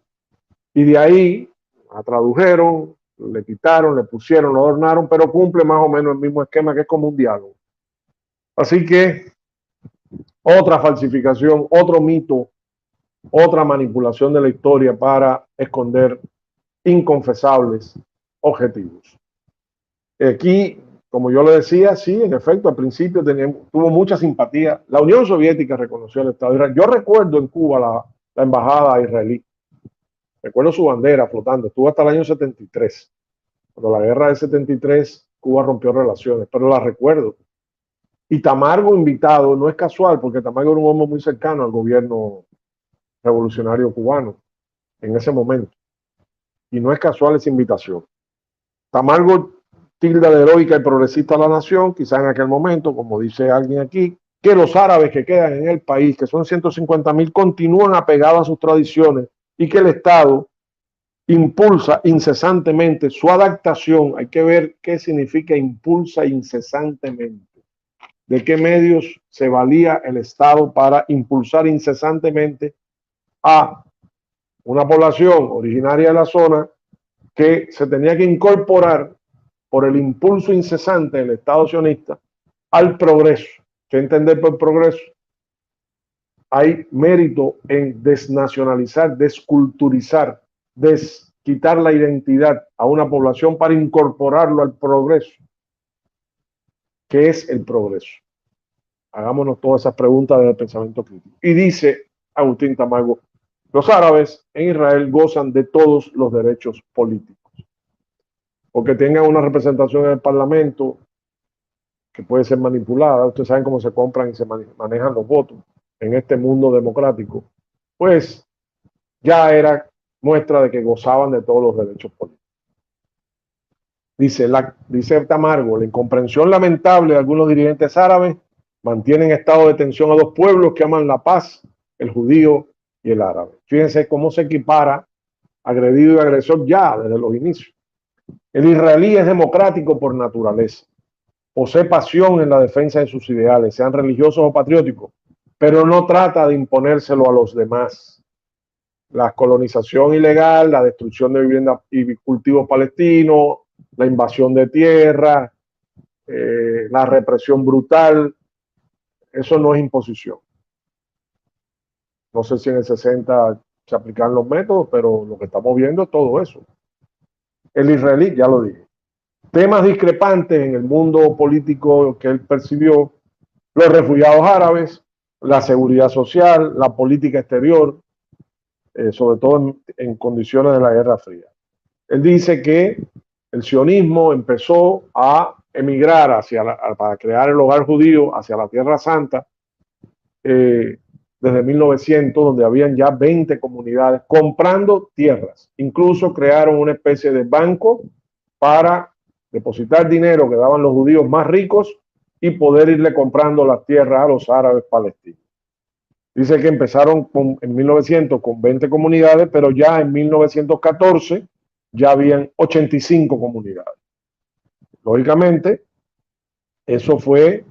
Y de ahí la tradujeron, le quitaron, le pusieron, lo adornaron, pero cumple más o menos el mismo esquema, que es como un diálogo. Así que otra falsificación, otro mito, otra manipulación de la historia para esconder inconfesables objetivos. Aquí, como yo le decía, sí, en efecto, al principio tuvo mucha simpatía. La Unión Soviética reconoció el Estado de Israel. Yo recuerdo en Cuba la embajada israelí. Recuerdo su bandera flotando. Estuvo hasta el año 73. Cuando la guerra del 73, Cuba rompió relaciones, pero la recuerdo. Y Tamargo invitado, no es casual, porque Tamargo era un hombre muy cercano al gobierno revolucionario cubano en ese momento. Y no es casual esa invitación. Tamargo tilda de heroica y progresista a la nación, quizá en aquel momento, como dice alguien aquí, que los árabes que quedan en el país, que son 150.000, continúan apegados a sus tradiciones y que el Estado impulsa incesantemente su adaptación. Hay que ver qué significa impulsa incesantemente. ¿De qué medios se valía el Estado para impulsar incesantemente a una población originaria de la zona que se tenía que incorporar por el impulso incesante del Estado sionista al progreso? ¿Qué entender por progreso? Hay mérito en desnacionalizar, desculturizar, quitar la identidad a una población para incorporarlo al progreso. ¿Qué es el progreso? Hagámonos todas esas preguntas desde el pensamiento crítico. Y dice Agustín Tamargo, los árabes en Israel gozan de todos los derechos políticos. o que tengan una representación en el Parlamento que puede ser manipulada. Ustedes saben cómo se compran y se manejan los votos en este mundo democrático. Pues ya era muestra de que gozaban de todos los derechos políticos. Dice Tamargo, la incomprensión lamentable de algunos dirigentes árabes mantiene en estado de tensión a dos pueblos que aman la paz, el judío y el árabe. Fíjense cómo se equipara agredido y agresor ya desde los inicios. El israelí es democrático por naturaleza, posee pasión en la defensa de sus ideales, sean religiosos o patrióticos, pero no trata de imponérselo a los demás. La colonización ilegal, la destrucción de viviendas y cultivos palestinos, la invasión de tierra, la represión brutal, eso no es imposición. No sé si en el 60 se aplican los métodos, pero lo que estamos viendo es todo eso. El israelí, ya lo dije. Temas discrepantes en el mundo político que él percibió: los refugiados árabes, la seguridad social, la política exterior, sobre todo en condiciones de la Guerra Fría. Él dice que el sionismo empezó a emigrar para crear el hogar judío hacia la Tierra Santa desde 1900, donde habían ya 20 comunidades comprando tierras. Incluso crearon una especie de banco para depositar dinero que daban los judíos más ricos y poder irle comprando las tierras a los árabes palestinos. Dice que empezaron en 1900 con 20 comunidades, pero ya en 1914 ya habían 85 comunidades. Lógicamente, eso fue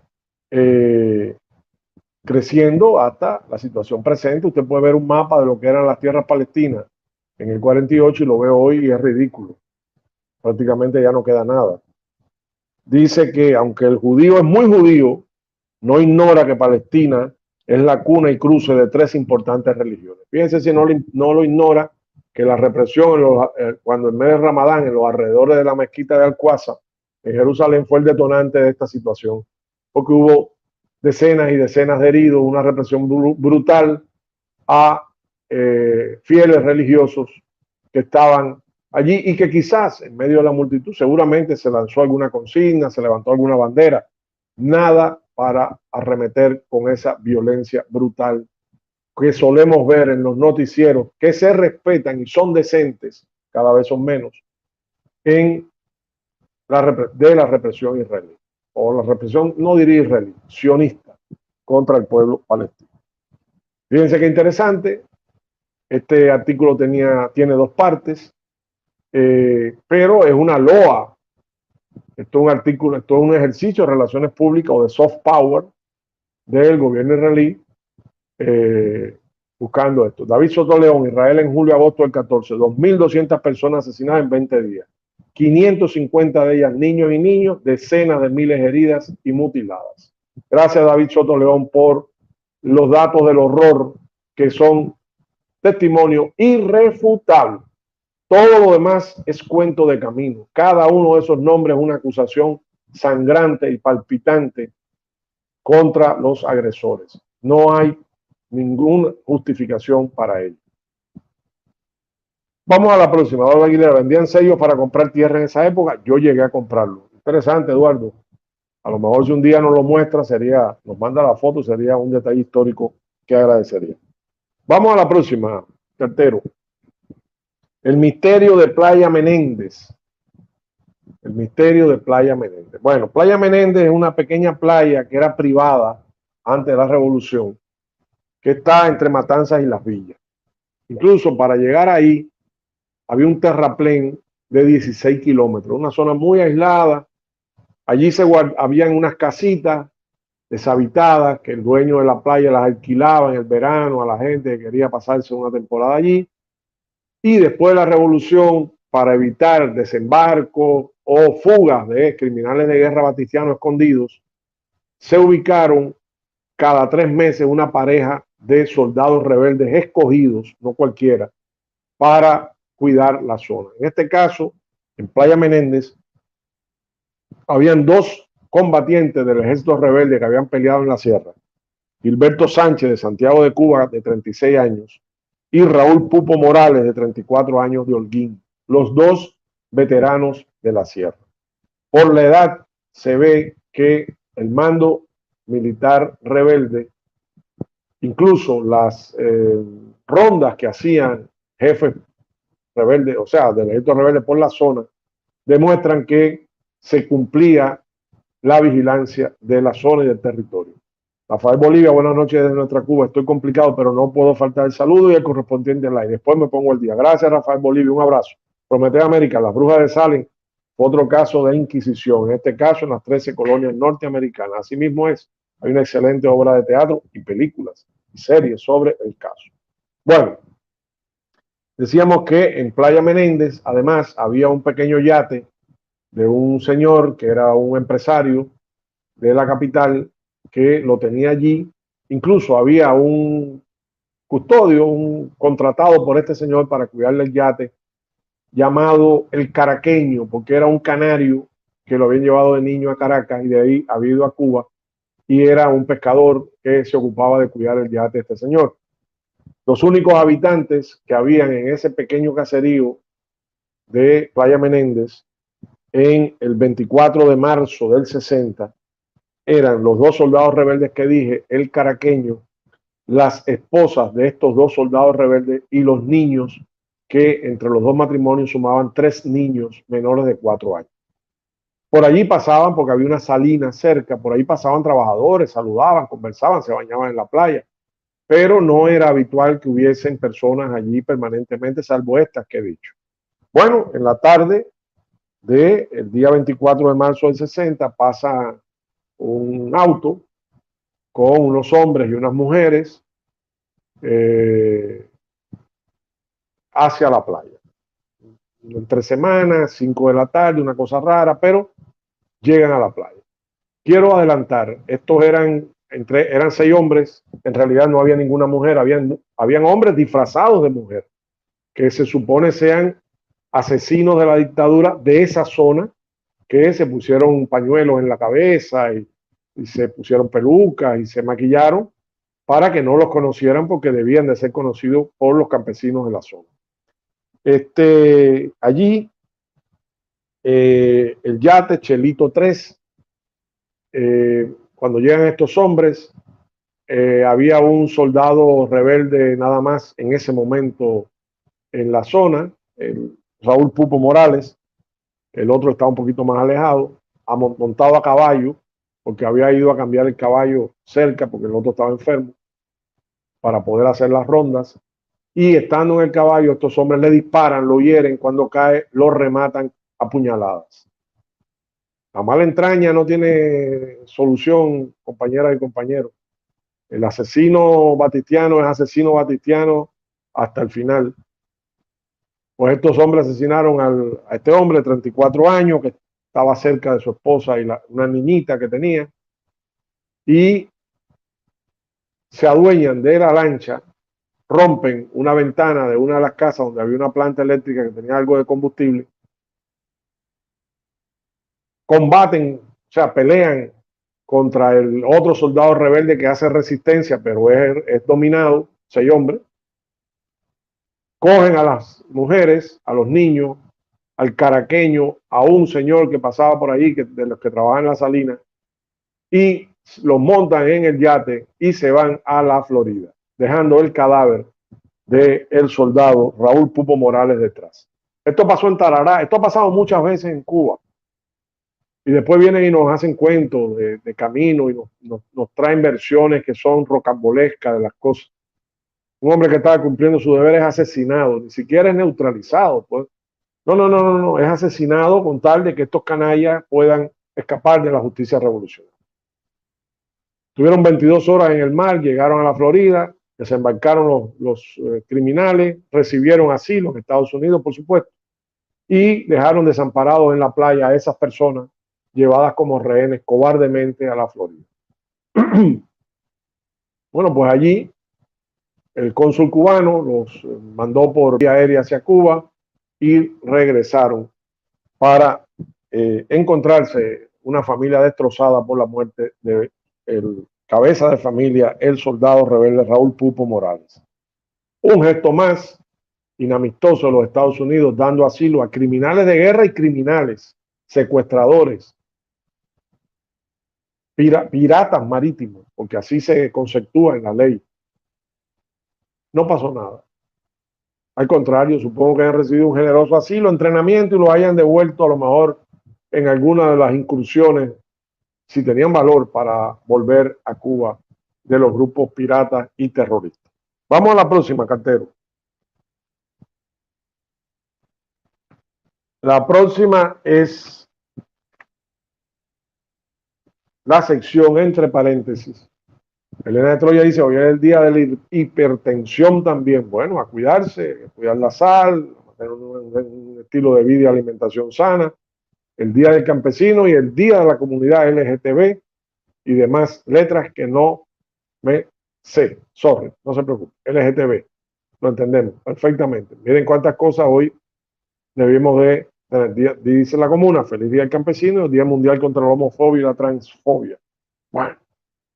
creciendo hasta la situación presente. Usted puede ver un mapa de lo que eran las tierras palestinas en el 48 y lo veo hoy y es ridículo. Prácticamente ya no queda nada. Dice que aunque el judío es muy judío, no ignora que Palestina es la cuna y cruce de tres importantes religiones. Fíjense si no lo ignora, que la represión cuando en medio de Ramadán, en los alrededores de la mezquita de Al-Aqsa, en Jerusalén, fue el detonante de esta situación, porque hubo decenas y decenas de heridos, una represión brutal a fieles religiosos que estaban allí y que quizás en medio de la multitud seguramente se lanzó alguna consigna, se levantó alguna bandera, nada para arremeter con esa violencia brutal que solemos ver en los noticieros, que se respetan y son decentes, cada vez son menos, de la represión israelí, o la represión, no diría israelí, sionista, contra el pueblo palestino. Fíjense qué interesante, este artículo tiene dos partes, pero es una loa. Esto es un artículo, esto es un ejercicio de relaciones públicas o de soft power del gobierno israelí, buscando esto. David Soto León, Israel en julio-agosto del 14, 2.200 personas asesinadas en 20 días, 550 de ellas niños y niños, decenas de miles heridas y mutiladas. Gracias, David Soto León, por los datos del horror que son testimonio irrefutable. Todo lo demás es cuento de camino. Cada uno de esos nombres es una acusación sangrante y palpitante contra los agresores. No hay ninguna justificación para ello. Vamos a la próxima. Eduardo Aguilera, ¿vendían sellos para comprar tierra en esa época? Yo llegué a comprarlo. Interesante, Eduardo. A lo mejor si un día nos lo muestra, nos manda la foto, sería un detalle histórico que agradecería. Vamos a la próxima, Cartero. El misterio de Playa Menéndez. El misterio de Playa Menéndez. Bueno, Playa Menéndez es una pequeña playa que era privada antes de la revolución, que está entre Matanzas y Las Villas. Incluso para llegar ahí había un terraplén de 16 kilómetros, una zona muy aislada. Allí habían unas casitas deshabitadas que el dueño de la playa las alquilaba en el verano a la gente que quería pasarse una temporada allí. Y después de la revolución, para evitar desembarco o fugas de criminales de guerra batistianos escondidos, se ubicaron cada 3 meses una pareja de soldados rebeldes escogidos, no cualquiera, para cuidar la zona. En este caso, en Playa Menéndez, habían 2 combatientes del ejército rebelde que habían peleado en la sierra: Gilberto Sánchez, de Santiago de Cuba, de 36 años, y Raúl Pupo Morales, de 34 años, de Holguín. Los dos veteranos de la sierra. Por la edad se ve que el mando militar rebelde, incluso las rondas que hacían jefes rebeldes, o sea, del ejército rebelde por la zona, demuestran que se cumplía la vigilancia de la zona y del territorio. Rafael Bolivia, buenas noches desde nuestra Cuba. Estoy complicado, pero no puedo faltar el saludo y el correspondiente al aire. Después me pongo el día. Gracias, Rafael Bolivia. Un abrazo. Prometeo América, las brujas de Salem, otro caso de inquisición. En este caso, en las 13 colonias norteamericanas. Asimismo es. Hay una excelente obra de teatro y películas y series sobre el caso. Bueno, decíamos que en Playa Menéndez, además, había un pequeño yate de un señor que era un empresario de la capital que lo tenía allí. Incluso había un custodio, un contratado por este señor para cuidarle el yate, llamado el Caraqueño, porque era un canario que lo habían llevado de niño a Caracas y de ahí había ido a Cuba, y era un pescador que se ocupaba de cuidar el yate de este señor. Los únicos habitantes que habían en ese pequeño caserío de Playa Menéndez en el 24 de marzo del 60 eran los dos soldados rebeldes que dije, el Caraqueño, las esposas de estos dos soldados rebeldes y los niños, que entre los dos matrimonios sumaban 3 niños menores de 4 años. Por allí pasaban, porque había una salina cerca, por ahí pasaban trabajadores, saludaban, conversaban, se bañaban en la playa, pero no era habitual que hubiesen personas allí permanentemente, salvo estas que he dicho. Bueno, en la tarde del día 24 de marzo del 60 pasa un auto con unos hombres y unas mujeres hacia la playa. Entre semanas, 5 de la tarde, una cosa rara, pero llegan a la playa. Quiero adelantar, estos eran 6 hombres, en realidad no había ninguna mujer, habían hombres disfrazados de mujer, que se supone sean asesinos de la dictadura de esa zona, que se pusieron pañuelos en la cabeza y se pusieron pelucas y se maquillaron para que no los conocieran, porque debían de ser conocidos por los campesinos de la zona. Allí el yate Chelito 3, cuando llegan estos hombres, había un soldado rebelde nada más en ese momento en la zona, Raúl Pupo Morales. El otro estaba un poquito más alejado, montado a caballo, porque había ido a cambiar el caballo cerca, porque el otro estaba enfermo, para poder hacer las rondas. Y estando en el caballo, estos hombres le disparan, lo hieren, cuando cae, lo rematan a puñaladas. La mala entraña no tiene solución, compañeras y compañeros. El asesino batistiano es asesino batistiano hasta el final. Pues estos hombres asesinaron a este hombre de 34 años que estaba cerca de su esposa y una niñita que tenía, y se adueñan de la lancha, rompen una ventana de una de las casas donde había una planta eléctrica que tenía algo de combustible, combaten, o sea, pelean contra el otro soldado rebelde que hace resistencia, pero es dominado, 6 hombres, cogen a las mujeres, a los niños, al caraqueño, a un señor que pasaba por ahí, de los que trabajan en la salina, y los montan en el yate y se van a la Florida, dejando el cadáver del soldado Raúl Pupo Morales detrás. Esto pasó en Tarará, esto ha pasado muchas veces en Cuba. Y después vienen y nos hacen cuentos de camino y nos traen versiones que son rocambolescas de las cosas. Un hombre que estaba cumpliendo su deber es asesinado, ni siquiera es neutralizado. Pues. No, es asesinado con tal de que estos canallas puedan escapar de la justicia revolucionaria. Tuvieron 22 horas en el mar, llegaron a la Florida, desembarcaron los criminales, recibieron asilo en Estados Unidos, por supuesto, y dejaron desamparados en la playa a esas personas llevadas como rehenes cobardemente a la Florida. Bueno, pues allí el cónsul cubano los mandó por vía aérea hacia Cuba y regresaron para encontrarse una familia destrozada por la muerte de el cabeza de familia, el soldado rebelde Raúl Pupo Morales. Un gesto más inamistoso de los Estados Unidos, dando asilo a criminales de guerra y criminales, secuestradores, piratas marítimos, porque así se conceptúa en la ley. No pasó nada. Al contrario, supongo que han recibido un generoso asilo, entrenamiento y lo hayan devuelto a lo mejor en alguna de las incursiones, si tenían valor para volver a Cuba, de los grupos piratas y terroristas. Vamos a la próxima, cartero. La próxima es la sección entre paréntesis. Elena de Troya dice, hoy es el día de la hipertensión también. Bueno, a cuidarse, a cuidar la sal, a tener un estilo de vida y alimentación sana. El día del campesino y el día de la comunidad LGTB y demás letras que no me sé. Sorry, no se preocupe. LGTB, lo entendemos perfectamente. Miren cuántas cosas hoy debimos de tener. Dice la comuna, feliz día del campesino y el día mundial contra la homofobia y la transfobia. Bueno,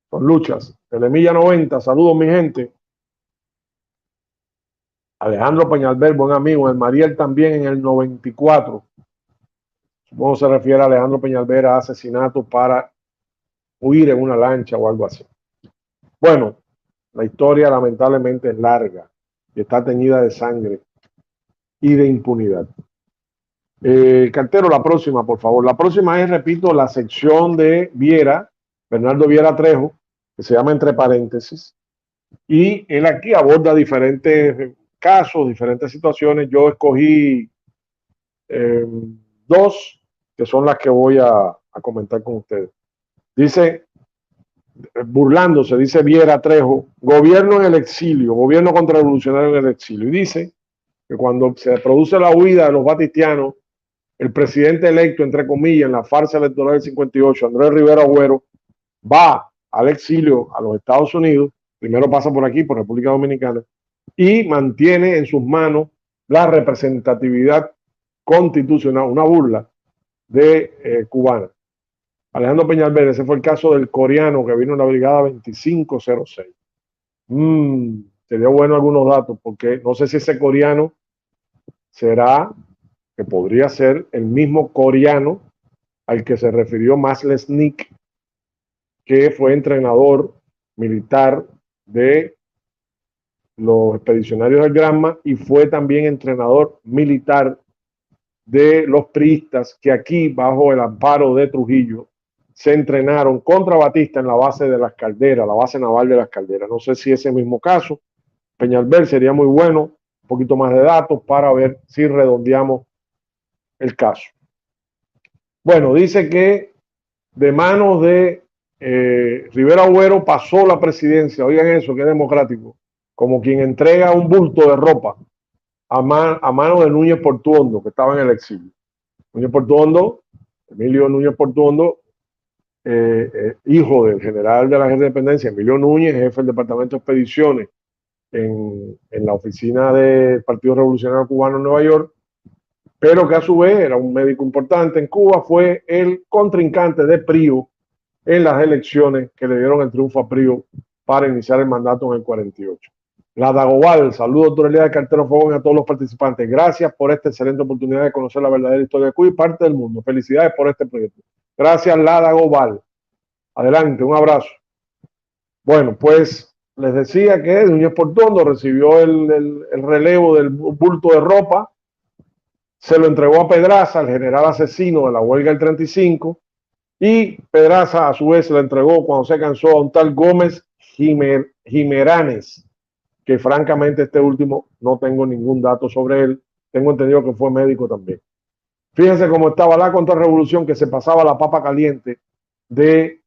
son luchas. Telemilla 90, saludos mi gente. Alejandro Peñalver, buen amigo. El Mariel también en el 94. Supongo se refiere a Alejandro Peñalver a asesinato para huir en una lancha o algo así. Bueno, la historia lamentablemente es larga y está teñida de sangre y de impunidad. Cartero, la próxima, por favor. La próxima es, repito, la sección de Viera, Bernardo Viera Trejo, que se llama Entre Paréntesis. Y él aquí aborda diferentes casos, diferentes situaciones. Yo escogí dos, que son las que voy a comentar con ustedes. Dice, burlándose, dice Viera Trejo, gobierno en el exilio, gobierno contrarrevolucionario en el exilio. Y dice que cuando se produce la huida de los batistianos, el presidente electo, entre comillas, en la farsa electoral del 58, Andrés Rivera Agüero, va al exilio a los Estados Unidos, primero pasa por aquí, por República Dominicana, y mantiene en sus manos la representatividad constitucional, una burla de cubana. Alejandro Peñalver, ese fue el caso del coreano que vino en la brigada 2506. Sería bueno algunos datos, porque no sé si ese coreano será, que podría ser el mismo coreano al que se refirió Maslesnik, que fue entrenador militar de los expedicionarios del Granma y fue también entrenador militar de los priistas que aquí, bajo el amparo de Trujillo, se entrenaron contra Batista en la base de las Calderas, la base naval de las Calderas. No sé si ese mismo caso. Peñalver, sería muy bueno, un poquito más de datos para ver si redondeamos el caso. Bueno, dice que de manos de Rivera Agüero pasó la presidencia, oigan eso, que democrático, como quien entrega un bulto de ropa a mano de Núñez Portuondo, que estaba en el exilio. Núñez Portuondo, Emilio Núñez Portuondo, hijo del general de la Guerra de Independencia, Emilio Núñez, jefe del Departamento de Expediciones en la oficina del Partido Revolucionario Cubano en Nueva York, pero que a su vez era un médico importante en Cuba, fue el contrincante de Prio en las elecciones que le dieron el triunfo a Prio para iniciar el mandato en el 48. La Dagoval, saludos, doctor Elías Cartero Fogón, y a todos los participantes. Gracias por esta excelente oportunidad de conocer la verdadera historia de Cuba y parte del mundo. Felicidades por este proyecto. Gracias, La Dagoval. Adelante, un abrazo. Bueno, pues les decía que Núñez Portuondo recibió el relevo del bulto de ropa, se lo entregó a Pedraza, el general asesino de la huelga del 35, y Pedraza a su vez se lo entregó cuando se cansó a un tal Gómez Jimeranes, que francamente este último no tengo ningún dato sobre él, tengo entendido que fue médico también. Fíjense cómo estaba la contrarrevolución, que se pasaba la papa caliente de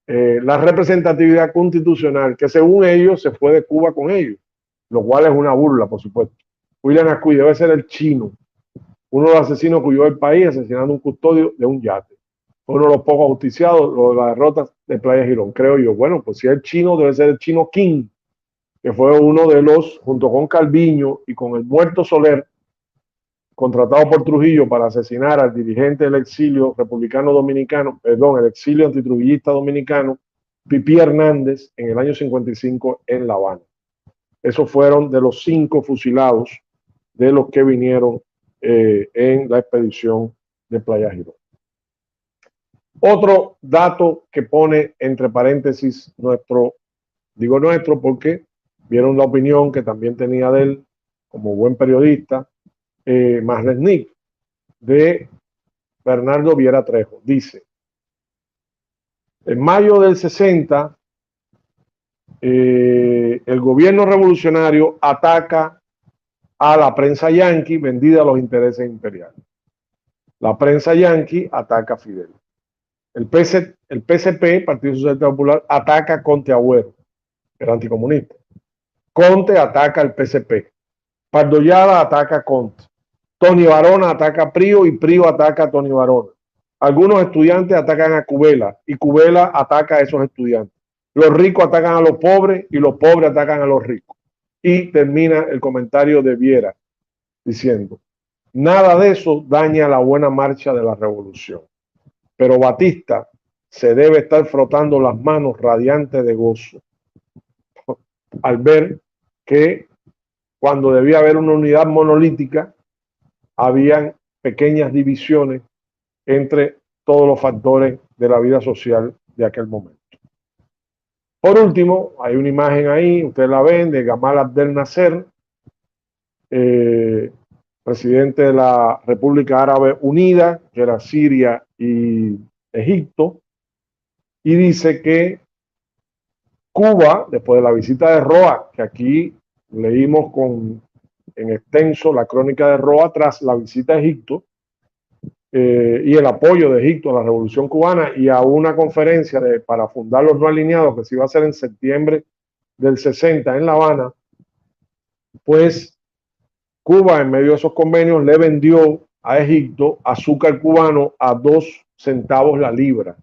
la representatividad constitucional, que según ellos se fue de Cuba con ellos, lo cual es una burla, por supuesto. William Ascuy debe ser el chino, uno de los asesinos que huyó del país asesinando un custodio de un yate. Fue uno de los pocos justiciados, lo de las derrotas de Playa Girón, creo yo. Bueno, pues si es el chino, debe ser el chino King, que fue uno de los, junto con Calviño y con el muerto Soler, contratado por Trujillo para asesinar al dirigente del exilio republicano dominicano, perdón, el exilio antitrujillista dominicano, Pipí Hernández, en el año 55 en La Habana. Esos fueron de los 5 fusilados de los que vinieron en la expedición de Playa Girón. Otro dato que pone entre paréntesis digo nuestro porque vieron la opinión que también tenía de él como buen periodista, Masresnik, de Bernardo Viera Trejo. Dice, en mayo del 60, el gobierno revolucionario ataca a la prensa yanqui vendida a los intereses imperiales. La prensa yanqui ataca a Fidel. El PSP, Partido Socialista Popular, ataca a Conte Agüero, era anticomunista. Conte ataca al PSP. Pardollada ataca a Conte. Tony Barona ataca a Prio y Prio ataca a Tony Barona. Algunos estudiantes atacan a Cubela y Cubela ataca a esos estudiantes. Los ricos atacan a los pobres y los pobres atacan a los ricos. Y termina el comentario de Viera diciendo, nada de eso daña la buena marcha de la revolución. Pero Batista se debe estar frotando las manos radiantes de gozo al ver que cuando debía haber una unidad monolítica, habían pequeñas divisiones entre todos los factores de la vida social de aquel momento. Por último, hay una imagen ahí, ustedes la ven, de Gamal Abdel Nasser, presidente de la República Árabe Unida, que era Siria y Egipto, y dice que Cuba, después de la visita de Roa, que aquí leímos en extenso la crónica de Roa tras la visita a Egipto, y el apoyo de Egipto a la Revolución Cubana y a una conferencia para fundar los no alineados que se iba a hacer en septiembre del 60 en La Habana, pues Cuba en medio de esos convenios le vendió a Egipto azúcar cubano a 2 centavos la libra,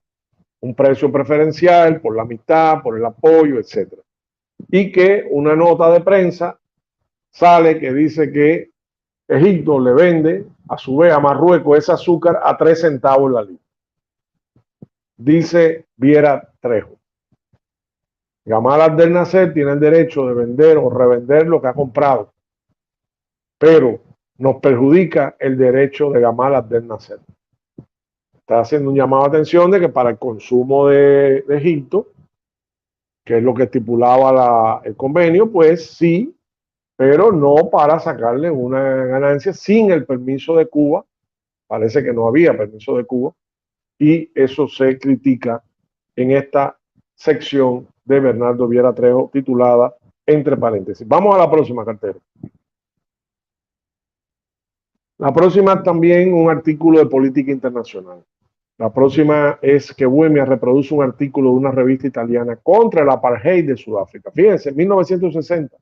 un precio preferencial por la amistad, por el apoyo, etc. Y que una nota de prensa sale que dice que Egipto le vende a su vez a Marruecos ese azúcar a 3 centavos la libra. Dice Viera Trejo, Gamal Abdel Nasser tiene el derecho de vender o revender lo que ha comprado, pero nos perjudica el derecho de Gamal Abdel Nasser. Está haciendo un llamado de atención de que para el consumo de Egipto, que es lo que estipulaba el convenio, pues sí, pero no para sacarle una ganancia sin el permiso de Cuba. Parece que no había permiso de Cuba y eso se critica en esta sección de Bernardo Viera Trejo titulada entre paréntesis. Vamos a la próxima, cartera. La próxima también un artículo de política internacional. La próxima es que Bohemia reproduce un artículo de una revista italiana contra el apartheid de Sudáfrica. Fíjense, 1960.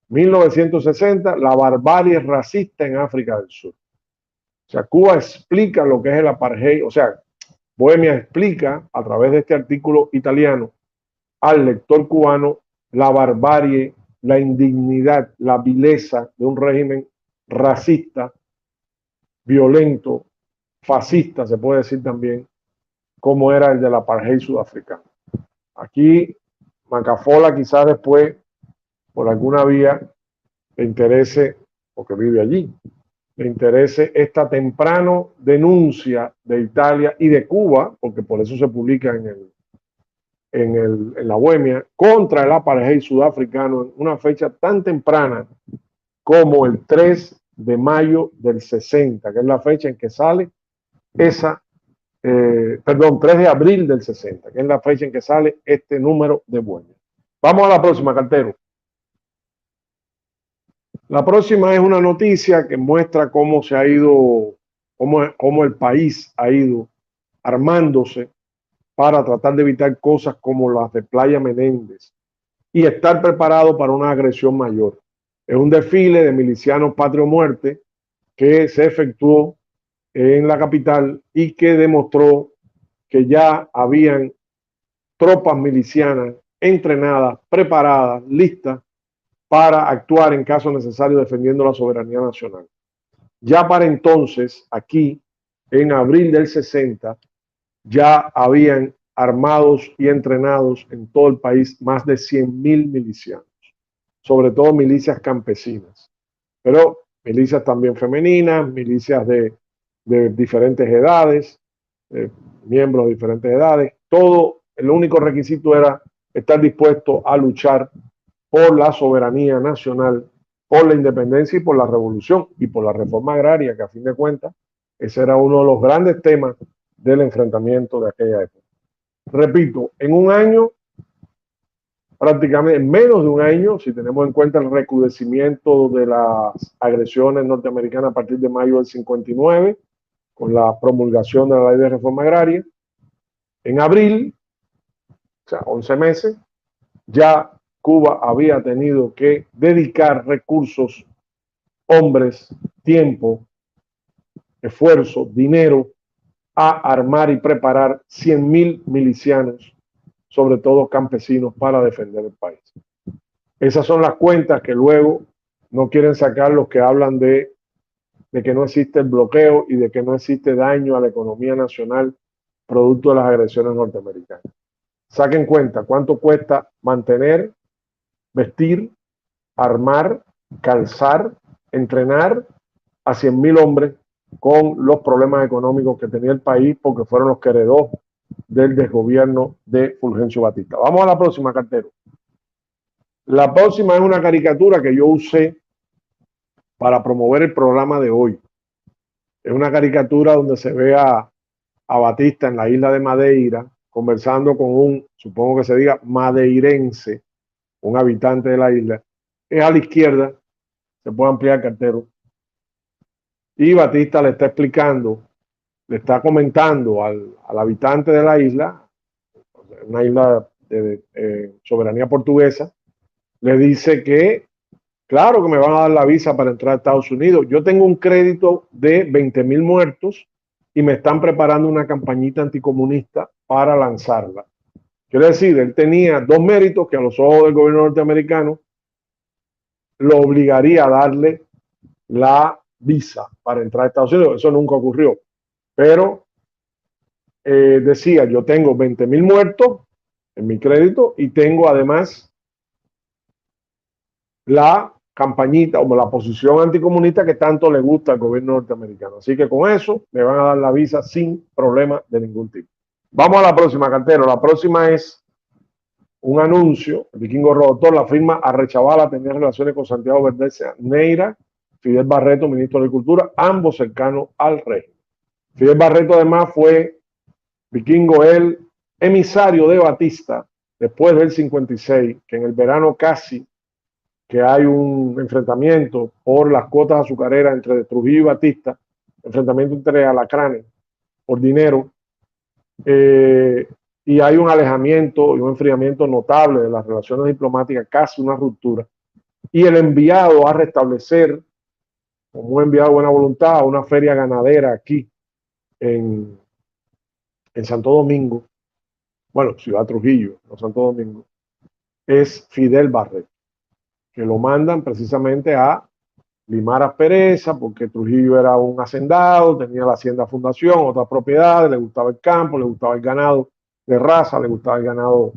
1960, la barbarie racista en África del Sur. O sea, Cuba explica lo que es el apartheid, o sea, Bohemia explica a través de este artículo italiano al lector cubano la barbarie, la indignidad, la vileza de un régimen racista, violento, fascista, se puede decir también, como era el del apartheid sudafricano. Aquí, Macafola quizás después, por alguna vía, le interese, porque vive allí, le interese esta temprano denuncia de Italia y de Cuba, porque por eso se publica en la Bohemia, contra el apartheid sudafricano en una fecha tan temprana como el 3 de mayo del 60, que es la fecha en que sale esa, 3 de abril del 60, que es la fecha en que sale este número de Bohemia. Vamos a la próxima, cartero. La próxima es una noticia que muestra cómo se ha ido, cómo el país ha ido armándose para tratar de evitar cosas como las de Playa Menéndez y estar preparado para una agresión mayor. Es un desfile de milicianos patria o muerte que se efectuó en la capital y que demostró que ya habían tropas milicianas entrenadas, preparadas, listas para actuar en caso necesario defendiendo la soberanía nacional. Ya para entonces, aquí, en abril del 60, ya habían armados y entrenados en todo el país más de 100.000 milicianos, sobre todo milicias campesinas. pero milicias también femeninas, milicias de diferentes edades, miembros de diferentes edades, todo, el único requisito era estar dispuesto a luchar por la soberanía nacional, por la independencia y por la revolución y por la reforma agraria, que a fin de cuentas ese era uno de los grandes temas del enfrentamiento de aquella época. Repito, en un año, prácticamente en menos de un año, si tenemos en cuenta el recrudecimiento de las agresiones norteamericanas a partir de mayo del 59, con la promulgación de la ley de reforma agraria, en abril, o sea, 11 meses, ya Cuba había tenido que dedicar recursos, hombres, tiempo, esfuerzo, dinero a armar y preparar 100.000 milicianos, sobre todo campesinos, para defender el país. Esas son las cuentas que luego no quieren sacar los que hablan de que no existe el bloqueo y de que no existe daño a la economía nacional producto de las agresiones norteamericanas. Saquen cuenta cuánto cuesta mantener, vestir, armar, calzar, entrenar a 100.000 hombres con los problemas económicos que tenía el país porque fueron los que heredó del desgobierno de Fulgencio Batista. Vamos a la próxima, cartero. La próxima es una caricatura que yo usé para promover el programa de hoy. Es una caricatura donde se ve a Batista en la isla de Madeira conversando con un, supongo que se diga, madeirense, un habitante de la isla. Es a la izquierda, se puede ampliar, cartero. Y Batista le está explicando, le está comentando al habitante de la isla, una isla de soberanía portuguesa, le dice que, claro que me van a dar la visa para entrar a Estados Unidos. Yo tengo un crédito de 20.000 muertos y me están preparando una campañita anticomunista para lanzarla. Quiere decir, él tenía dos méritos que a los ojos del gobierno norteamericano lo obligaría a darle la visa para entrar a Estados Unidos. Eso nunca ocurrió. Pero decía, yo tengo 20.000 muertos en mi crédito y tengo además la campañita o la posición anticomunista que tanto le gusta al gobierno norteamericano. Así que con eso le van a dar la visa sin problema de ningún tipo. Vamos a la próxima, cartero. La próxima es un anuncio. El Vikingo Rodotor, la firma Arrechavala tenía relaciones con Santiago Verdecia Neira, Fidel Barreto, ministro de Agricultura, ambos cercanos al régimen. Fidel Barreto además fue, Vikingo, el emisario de Batista después del 56, que en el verano casi que hay un enfrentamiento por las cuotas azucareras entre Trujillo y Batista, enfrentamiento entre alacranes por dinero, y hay un alejamiento y un enfriamiento notable de las relaciones diplomáticas, casi una ruptura. Y el enviado a restablecer, como un enviado de buena voluntad, a una feria ganadera aquí en Santo Domingo, bueno, Ciudad Trujillo, no Santo Domingo, es Fidel Barreto, que lo mandan precisamente a limar aspereza, porque Trujillo era un hacendado, tenía la Hacienda Fundación, otras propiedades, le gustaba el campo, le gustaba el ganado de raza, le gustaba el ganado,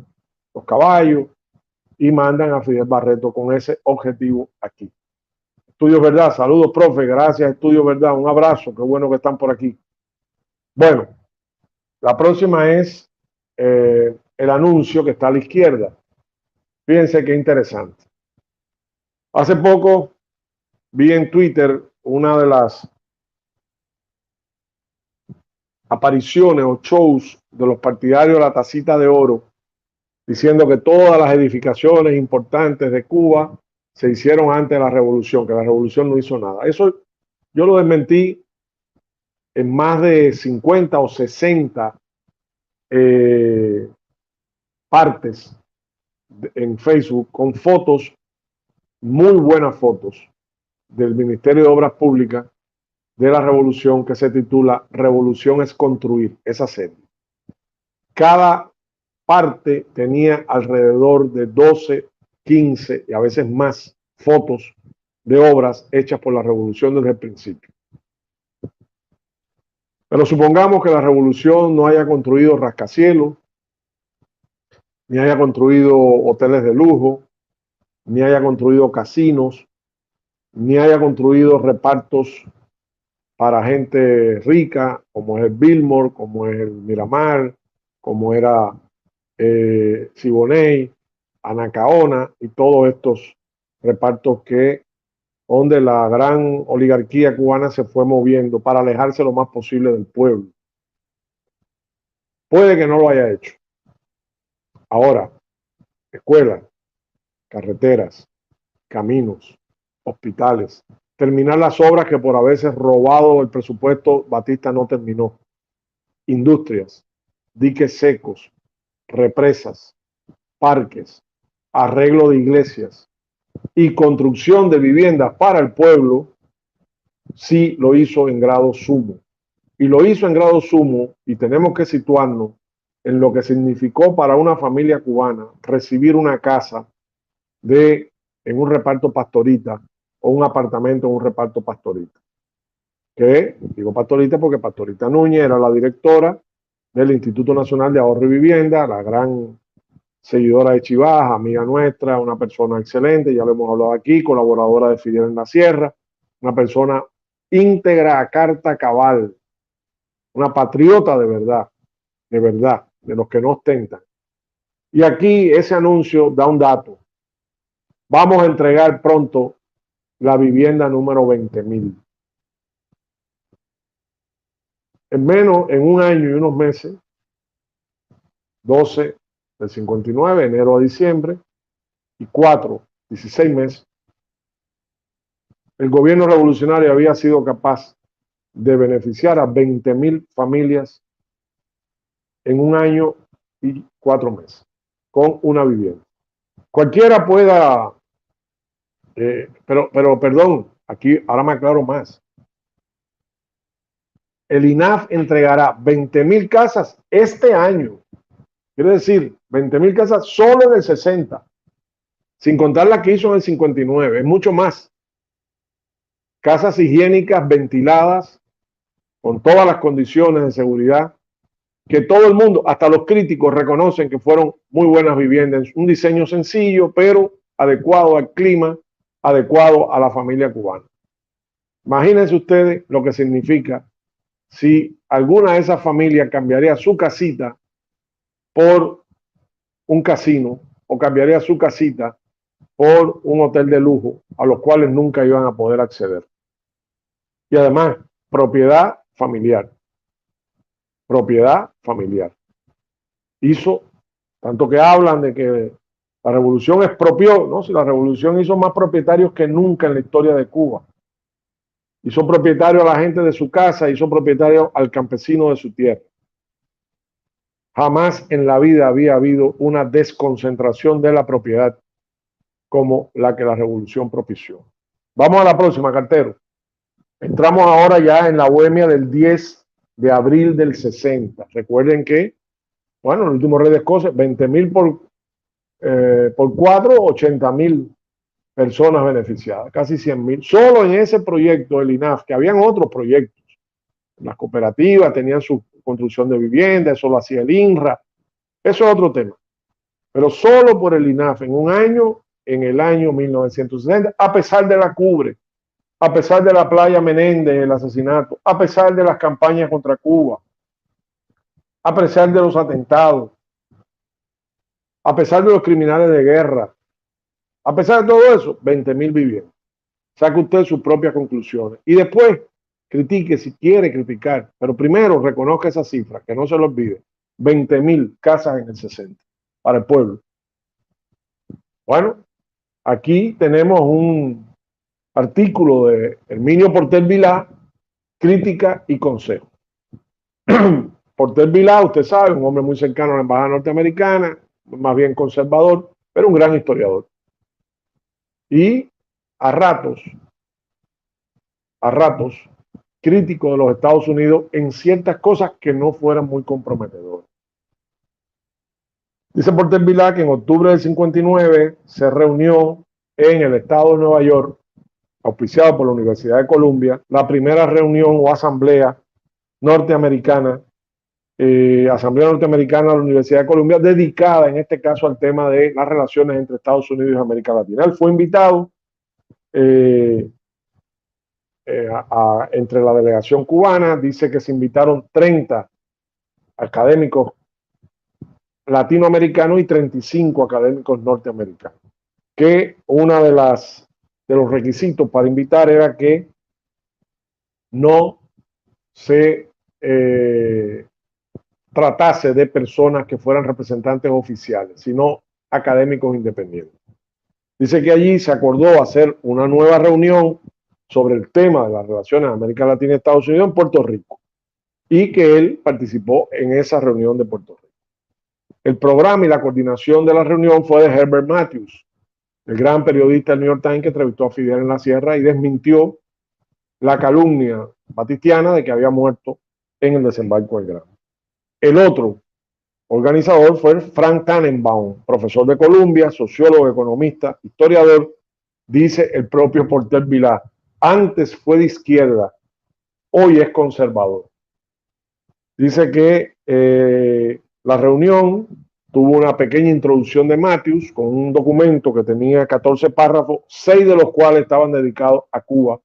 los caballos, y mandan a Fidel Barreto con ese objetivo aquí. Estudios Verdad, saludos, profe, gracias, Estudios Verdad, un abrazo, qué bueno que están por aquí. Bueno, la próxima es el anuncio que está a la izquierda. Fíjense qué interesante. Hace poco vi en Twitter una de las apariciones o shows de los partidarios de la Tacita de Oro, diciendo que todas las edificaciones importantes de Cuba se hicieron antes de la revolución, que la revolución no hizo nada. Eso yo lo desmentí en más de 50 o 60 partes en Facebook con fotos, muy buenas fotos del Ministerio de Obras Públicas de la revolución, que se titula Revolución es construir, esa serie. Cada parte tenía alrededor de 12, 15 y a veces más fotos de obras hechas por la revolución desde el principio. Pero supongamos que la revolución no haya construido rascacielos, ni haya construido hoteles de lujo, ni haya construido casinos, ni haya construido repartos para gente rica, como es el Billmore, como es el Miramar, como era Siboney, Anacaona y todos estos repartos donde la gran oligarquía cubana se fue moviendo para alejarse lo más posible del pueblo. Puede que no lo haya hecho. Ahora, escuelas, carreteras, caminos, hospitales, terminar las obras que por haberse robado el presupuesto Batista no terminó. Industrias, diques secos, represas, parques, arreglo de iglesias y construcción de viviendas para el pueblo, sí lo hizo en grado sumo. Y lo hizo en grado sumo, y tenemos que situarnos en lo que significó para una familia cubana recibir una casa en un reparto pastorita o un apartamento en un reparto pastorita. Que digo pastorita porque Pastorita Núñez era la directora del Instituto Nacional de Ahorro y Vivienda, la gran seguidora de Chivaja, amiga nuestra, una persona excelente, ya lo hemos hablado aquí, colaboradora de Fidel en la Sierra, una persona íntegra a carta cabal, una patriota de verdad, de los que no ostentan. Y aquí ese anuncio da un dato. Vamos a entregar pronto la vivienda número 20,000. En un año y unos meses, 12 del 59, enero a diciembre, y 16 meses, el gobierno revolucionario había sido capaz de beneficiar a 20,000 familias en un año y 4 meses, con una vivienda. Cualquiera pueda, pero perdón, aquí ahora me aclaro más. El INAF entregará 20,000 casas este año. Quiere decir, 20,000 casas solo en el 60, sin contar las que hizo en el 59, es mucho más. Casas higiénicas, ventiladas, con todas las condiciones de seguridad, que todo el mundo, hasta los críticos, reconocen que fueron muy buenas viviendas. Un diseño sencillo, pero adecuado al clima, adecuado a la familia cubana. Imagínense ustedes lo que significa si alguna de esas familias cambiaría su casita por un casino o cambiaría su casita por un hotel de lujo a los cuales nunca iban a poder acceder. Y además, propiedad familiar. Propiedad familiar. Hizo, tanto que hablan de que la revolución expropió, ¿no? Si la revolución hizo más propietarios que nunca en la historia de Cuba. Hizo propietario a la gente de su casa, hizo propietario al campesino de su tierra. Jamás en la vida había habido una desconcentración de la propiedad como la que la revolución propició. Vamos a la próxima, cartero. Entramos ahora ya en la bohemia del 10 de abril del 60. Recuerden que, bueno, el último rey de Escocia, 20,000 por 4, 80,000 personas beneficiadas, casi 100,000. Solo en ese proyecto del INAF, que habían otros proyectos. Las cooperativas tenían su construcción de vivienda, eso lo hacía el INRA. Eso es otro tema. Pero solo por el INAF en un año, en el año 1960, a pesar de la cubre, a pesar de la playa Menéndez, el asesinato, a pesar de las campañas contra Cuba, a pesar de los atentados, a pesar de los criminales de guerra, a pesar de todo eso, 20,000 viviendas. Saque usted sus propias conclusiones y después critique si quiere criticar, pero primero reconozca esa cifra, que no se lo olvide. 20,000 casas en el 60 para el pueblo. Bueno, aquí tenemos un artículo de Herminio Porter Vilá, Crítica y Consejo. Porter Vilá, usted sabe, un hombre muy cercano a la embajada norteamericana, más bien conservador, pero un gran historiador. Y a ratos, crítico de los Estados Unidos en ciertas cosas que no fueran muy comprometedoras. Dice Porter Vilá que en octubre del 59 se reunió en el estado de Nueva York, auspiciado por la Universidad de Columbia, la primera reunión o asamblea norteamericana de la Universidad de Columbia, dedicada en este caso al tema de las relaciones entre Estados Unidos y América Latina. Él fue invitado, entre la delegación cubana. Dice que se invitaron 30 académicos latinoamericanos y 35 académicos norteamericanos. Que uno de los requisitos para invitar era que no se tratase de personas que fueran representantes oficiales, sino académicos independientes. Dice que allí se acordó hacer una nueva reunión sobre el tema de las relaciones de América Latina y Estados Unidos en Puerto Rico, y que él participó en esa reunión de Puerto Rico. El programa y la coordinación de la reunión fue de Herbert Matthews, el gran periodista del New York Times que entrevistó a Fidel en la Sierra y desmintió la calumnia batistiana de que había muerto en el desembarco del Grano. El otro organizador fue Frank Tannenbaum, profesor de Columbia, sociólogo, economista, historiador. Dice el propio Porter Vilá: antes fue de izquierda, hoy es conservador. Dice que la reunión tuvo una pequeña introducción de Matthews con un documento que tenía 14 párrafos, 6 de los cuales estaban dedicados a Cuba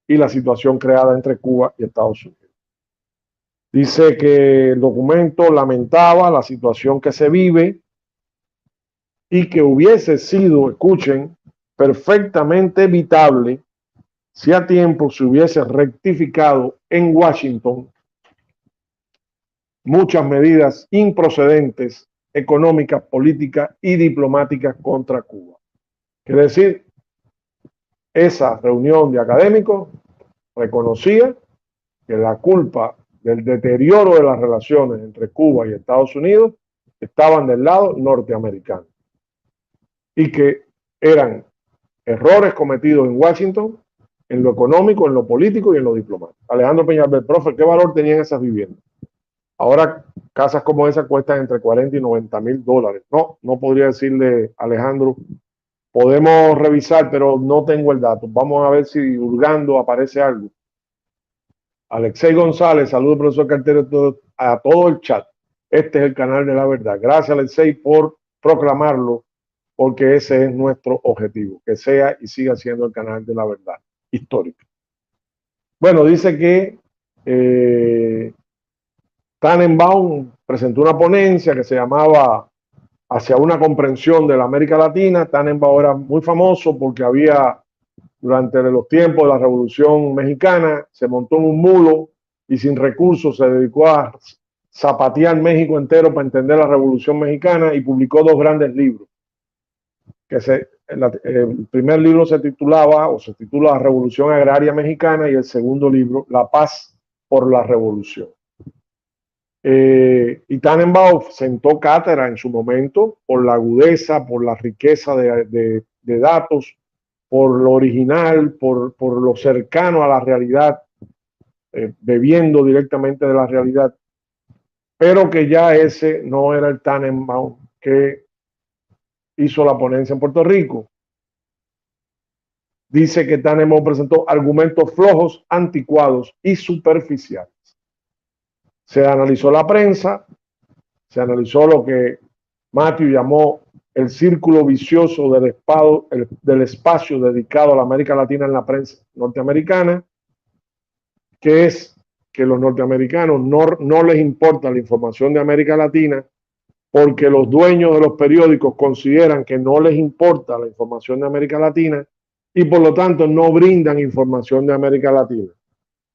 y la situación creada entre Cuba y Estados Unidos. Dice que el documento lamentaba la situación que se vive y que hubiese sido, escuchen, perfectamente evitable si a tiempo se hubiese rectificado en Washington muchas medidas improcedentes económicas, políticas y diplomáticas contra Cuba. Quiere decir, esa reunión de académicos reconocía que la culpa del deterioro de las relaciones entre Cuba y Estados Unidos estaban del lado norteamericano y que eran errores cometidos en Washington en lo económico, en lo político y en lo diplomático. Alejandro Peñalver: profe, ¿qué valor tenían esas viviendas? Ahora casas como esa cuestan entre 40 y 90 mil dólares. No podría decirle, Alejandro, podemos revisar, pero no tengo el dato. Vamos a ver si hurgando aparece algo. Alexei González: saludos, profesor Cartero, a todo el chat. Este es el canal de la verdad. Gracias, Alexei, por proclamarlo, porque ese es nuestro objetivo, que sea y siga siendo el canal de la verdad histórica. Bueno, dice que Tannenbaum presentó una ponencia que se llamaba Hacia una comprensión de la América Latina. Tannenbaum era muy famoso porque durante los tiempos de la Revolución Mexicana, se montó en un mulo y sin recursos se dedicó a zapatear México entero para entender la Revolución Mexicana y publicó 2 grandes libros. El primer libro se titula La Revolución Agraria Mexicana, y el segundo libro, La Paz por la Revolución. Y Tannenbaum sentó cátedra en su momento por la agudeza, por la riqueza de datos, por lo original, por lo cercano a la realidad, bebiendo directamente de la realidad, pero que ya ese no era el Tannenbaum que hizo la ponencia en Puerto Rico. Dice que Tannenbaum presentó argumentos flojos, anticuados y superficiales. Se analizó la prensa, se analizó lo que Matthews llamó el círculo vicioso del espacio dedicado a la América Latina en la prensa norteamericana, que es que los norteamericanos no les importa la información de América Latina porque los dueños de los periódicos consideran que no les importa la información de América Latina y por lo tanto no brindan información de América Latina.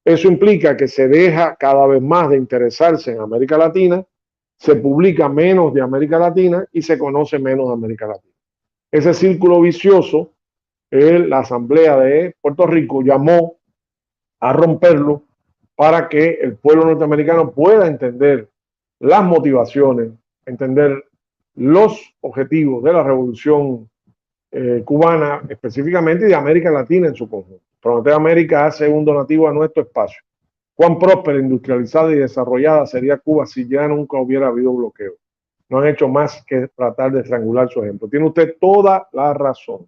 Eso implica que se deja cada vez más de interesarse en América Latina, se publica menos de América Latina y se conoce menos de América Latina. Ese círculo vicioso, la Asamblea de Puerto Rico llamó a romperlo para que el pueblo norteamericano pueda entender las motivaciones, entender los objetivos de la revolución cubana específicamente y de América Latina en su conjunto. Frontera América hace un donativo a nuestro espacio. Cuán próspera, industrializada y desarrollada sería Cuba si ya nunca hubiera habido bloqueo. No han hecho más que tratar de estrangular su ejemplo. Tiene usted toda la razón.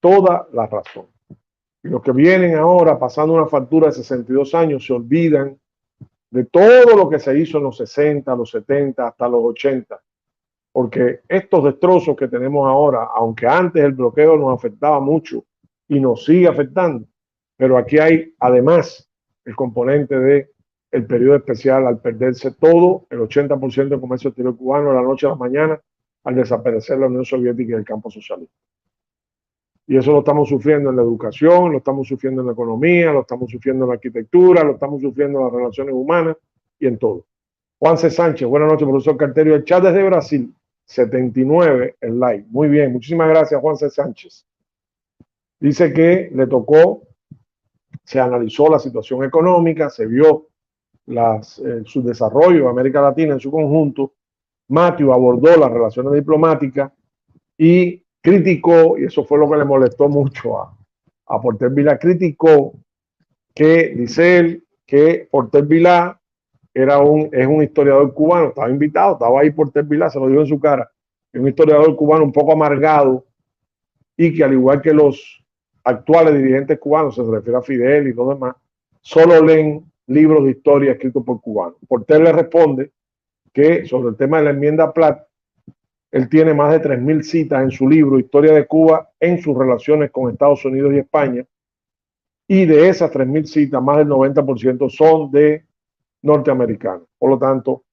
Toda la razón. Y los que vienen ahora pasando una factura de 62 años se olvidan de todo lo que se hizo en los 60, los 70, hasta los 80. Porque estos destrozos que tenemos ahora, aunque antes el bloqueo nos afectaba mucho y nos sigue afectando, Pero aquí hay además el componente de el periodo especial al perderse todo, el 80% del comercio exterior cubano de la noche a la mañana, al desaparecer la Unión Soviética y el campo socialista. Y eso lo estamos sufriendo en la educación, lo estamos sufriendo en la economía, lo estamos sufriendo en la arquitectura, lo estamos sufriendo en las relaciones humanas y en todo. Juan C. Sánchez, buenas noches, profesor Carterio. El chat desde Brasil, 79 el like. Muy bien, muchísimas gracias, Juan C. Sánchez. Dice que le tocó, se analizó la situación económica, se vio su desarrollo de América Latina en su conjunto. Matthew abordó las relaciones diplomáticas y criticó, y eso fue lo que le molestó mucho a Porter Vilá, criticó que, dice él, que Porter Vilá es un historiador cubano, estaba invitado, estaba ahí Porter Vilá, se lo dijo en su cara, es un historiador cubano un poco amargado y que al igual que los actuales dirigentes cubanos, se refiere a Fidel y lo demás, solo leen libros de historia escritos por cubanos. Porter le responde que sobre el tema de la enmienda Platt, él tiene más de 3.000 citas en su libro Historia de Cuba en sus relaciones con Estados Unidos y España, y de esas 3.000 citas, más del 90% son de norteamericanos. Por lo tanto,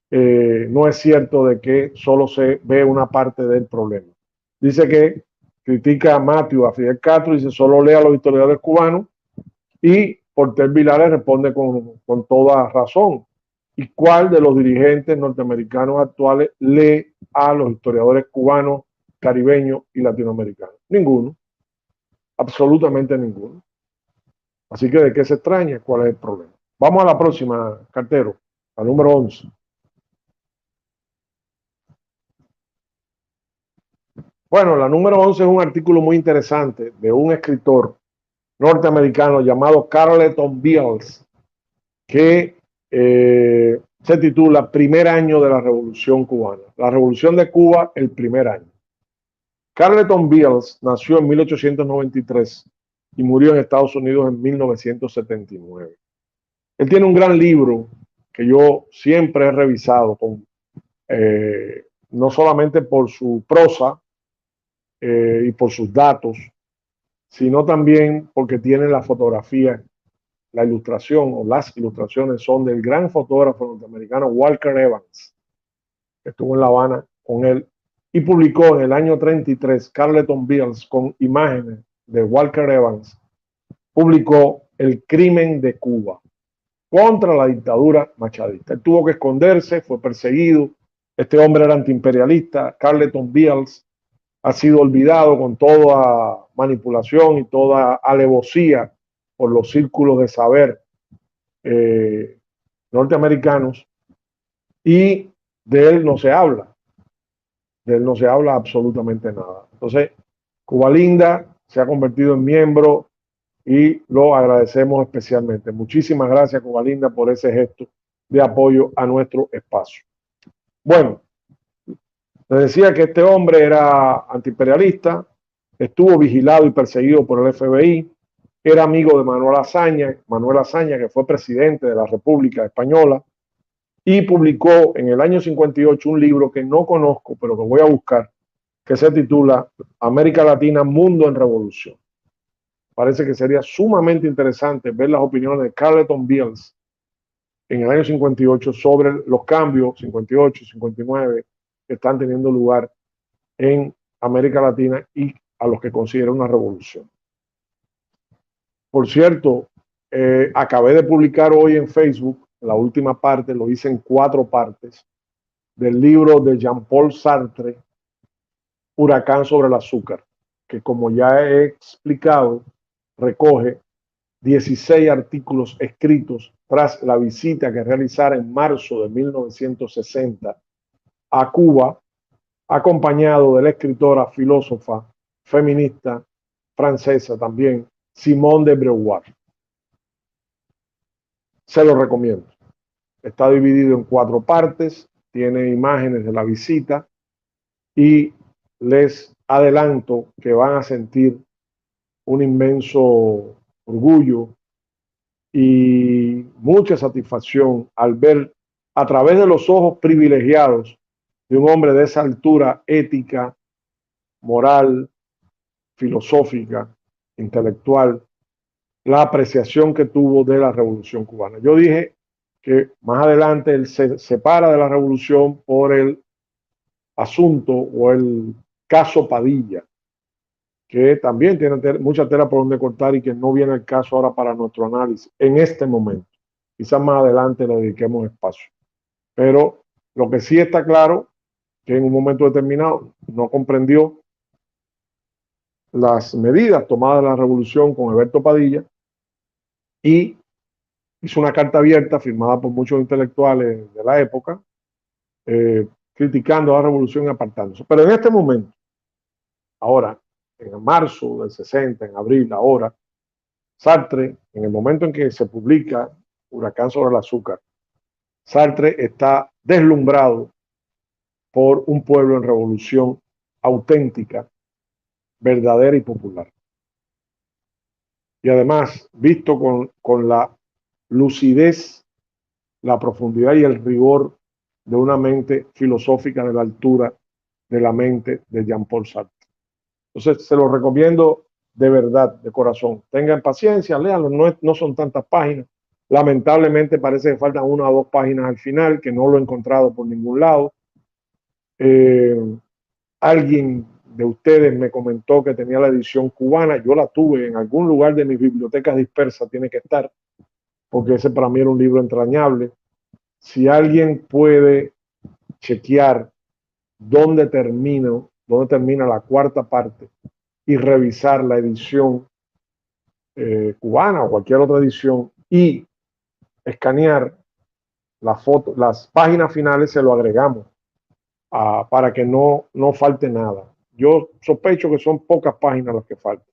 no es cierto de que solo se ve una parte del problema. Dice que critica a Matthew, a Fidel Castro, dice solo lee a los historiadores cubanos, y Porter Vilá le responde con toda razón. ¿Y cuál de los dirigentes norteamericanos actuales lee a los historiadores cubanos, caribeños y latinoamericanos? Ninguno, absolutamente ninguno. Así que ¿de qué se extraña? ¿Cuál es el problema? Vamos a la próxima, Cartero, la número 11. Bueno, la número 11 es un artículo muy interesante de un escritor norteamericano llamado Carleton Beals, que se titula Primer año de la Revolución Cubana. La Revolución de Cuba, el primer año. Carleton Beals nació en 1893 y murió en Estados Unidos en 1979. Él tiene un gran libro que yo siempre he revisado, no solamente por su prosa y por sus datos, sino también porque tiene la fotografía, la ilustración o las ilustraciones son del gran fotógrafo norteamericano Walker Evans, que estuvo en La Habana con él y publicó en el año 33 Carleton Beals con imágenes de Walker Evans, publicó El crimen de Cuba contra la dictadura machadista. Él tuvo que esconderse, fue perseguido, este hombre era antiimperialista. Carleton Beals ha sido olvidado con toda manipulación y toda alevosía por los círculos de saber norteamericanos, y de él no se habla, absolutamente nada. Entonces, Cuba Linda se ha convertido en miembro y lo agradecemos especialmente. Muchísimas gracias, Cuba Linda, por ese gesto de apoyo a nuestro espacio. Bueno, les decía que este hombre era antiimperialista, estuvo vigilado y perseguido por el FBI, era amigo de Manuel Azaña, que fue presidente de la República Española, y publicó en el año 58 un libro que no conozco, pero que voy a buscar, que se titula América Latina, Mundo en Revolución. Parece que sería sumamente interesante ver las opiniones de Carleton Beals en el año 58 sobre los cambios 58, 59 que están teniendo lugar en América Latina y a los que considera una revolución. Por cierto, acabé de publicar hoy en Facebook la última parte, lo hice en 4 partes, del libro de Jean-Paul Sartre, Huracán sobre el azúcar, que como ya he explicado, recoge 16 artículos escritos tras la visita que realizara en marzo de 1960 a Cuba, acompañado de la escritora, filósofa, feminista francesa también, Simone de Beauvoir. Se lo recomiendo. Está dividido en 4 partes, tiene imágenes de la visita y les adelanto que van a sentir un inmenso orgullo y mucha satisfacción al ver a través de los ojos privilegiados de un hombre de esa altura ética, moral, filosófica, intelectual, la apreciación que tuvo de la Revolución Cubana. Yo dije que más adelante él se separa de la Revolución por el asunto o el caso Padilla, que también tiene mucha tela por donde cortar y que no viene el caso ahora para nuestro análisis en este momento. Quizás más adelante le dediquemos espacio. Pero lo que sí está claro, que en un momento determinado no comprendió las medidas tomadas de la revolución con Alberto Padilla y hizo una carta abierta firmada por muchos intelectuales de la época, criticando a la revolución y apartándose. Pero en este momento, ahora, en marzo del 60, en abril, ahora, Sartre, en el momento en que se publica Huracán sobre el azúcar, Sartre está deslumbrado por un pueblo en revolución auténtica, verdadera y popular. Y además, visto con la lucidez, la profundidad y el rigor de una mente filosófica de la altura de la mente de Jean-Paul Sartre. Entonces, se lo recomiendo de verdad, de corazón. Tengan paciencia, léanlo, no son tantas páginas. Lamentablemente parece que faltan 1 o 2 páginas al final, que no lo he encontrado por ningún lado. Alguien de ustedes me comentó que tenía la edición cubana. Yo la tuve en algún lugar de mis bibliotecas dispersas, tiene que estar, porque ese para mí era un libro entrañable. Si alguien puede chequear dónde termina la 4ª parte y revisar la edición cubana o cualquier otra edición y escanear las páginas finales, se lo agregamos para que no falte nada. Yo sospecho que son pocas páginas las que faltan,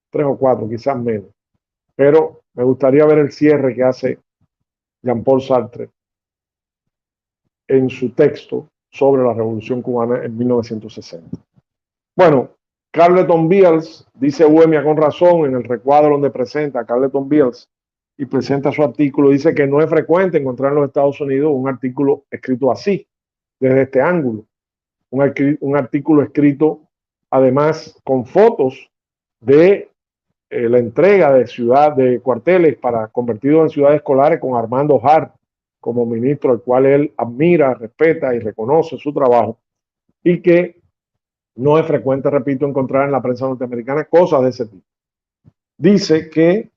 3 o 4, quizás menos, pero me gustaría ver el cierre que hace Jean-Paul Sartre en su texto sobre la Revolución Cubana en 1960. Bueno, Carleton Beals, dice Bohemia con razón, en el recuadro donde presenta a Carleton Beals y presenta su artículo, dice que no es frecuente encontrar en los Estados Unidos un artículo escrito así, desde este ángulo. Un artículo escrito además con fotos de la entrega de cuarteles convertidos en ciudades escolares con Armando Hart como ministro, al cual él admira, respeta y reconoce su trabajo, y que no es frecuente, repito, encontrar en la prensa norteamericana cosas de ese tipo. Dice que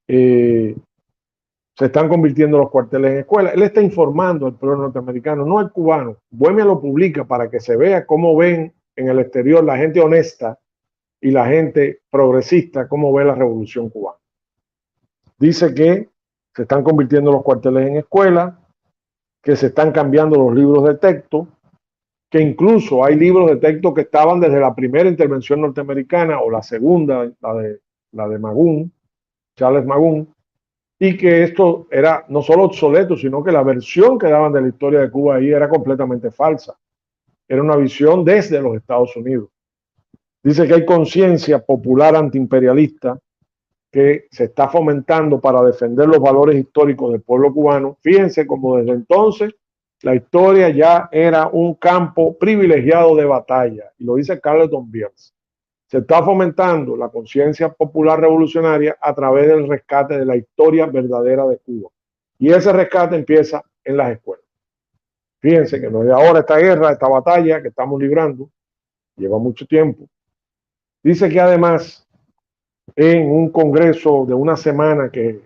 se están convirtiendo los cuarteles en escuelas. Él está informando al pueblo norteamericano, no al cubano. Bohemia lo publica para que se vea cómo ven en el exterior la gente honesta y la gente progresista, cómo ve la revolución cubana. Dice que se están convirtiendo los cuarteles en escuelas, que se están cambiando los libros de texto, que incluso hay libros de texto que estaban desde la primera intervención norteamericana o la segunda, la de Magún, Charles Magún, y que esto era no solo obsoleto, sino que la versión que daban de la historia de Cuba ahí era completamente falsa. Era una visión desde los Estados Unidos. Dice que hay conciencia popular antiimperialista que se está fomentando para defender los valores históricos del pueblo cubano. Fíjense como desde entonces la historia ya era un campo privilegiado de batalla, y lo dice Carleton Beals. Se está fomentando la conciencia popular revolucionaria a través del rescate de la historia verdadera de Cuba. Y ese rescate empieza en las escuelas. Fíjense que no es de ahora esta guerra, esta batalla que estamos librando, lleva mucho tiempo. Dice que además, en un congreso de una semana que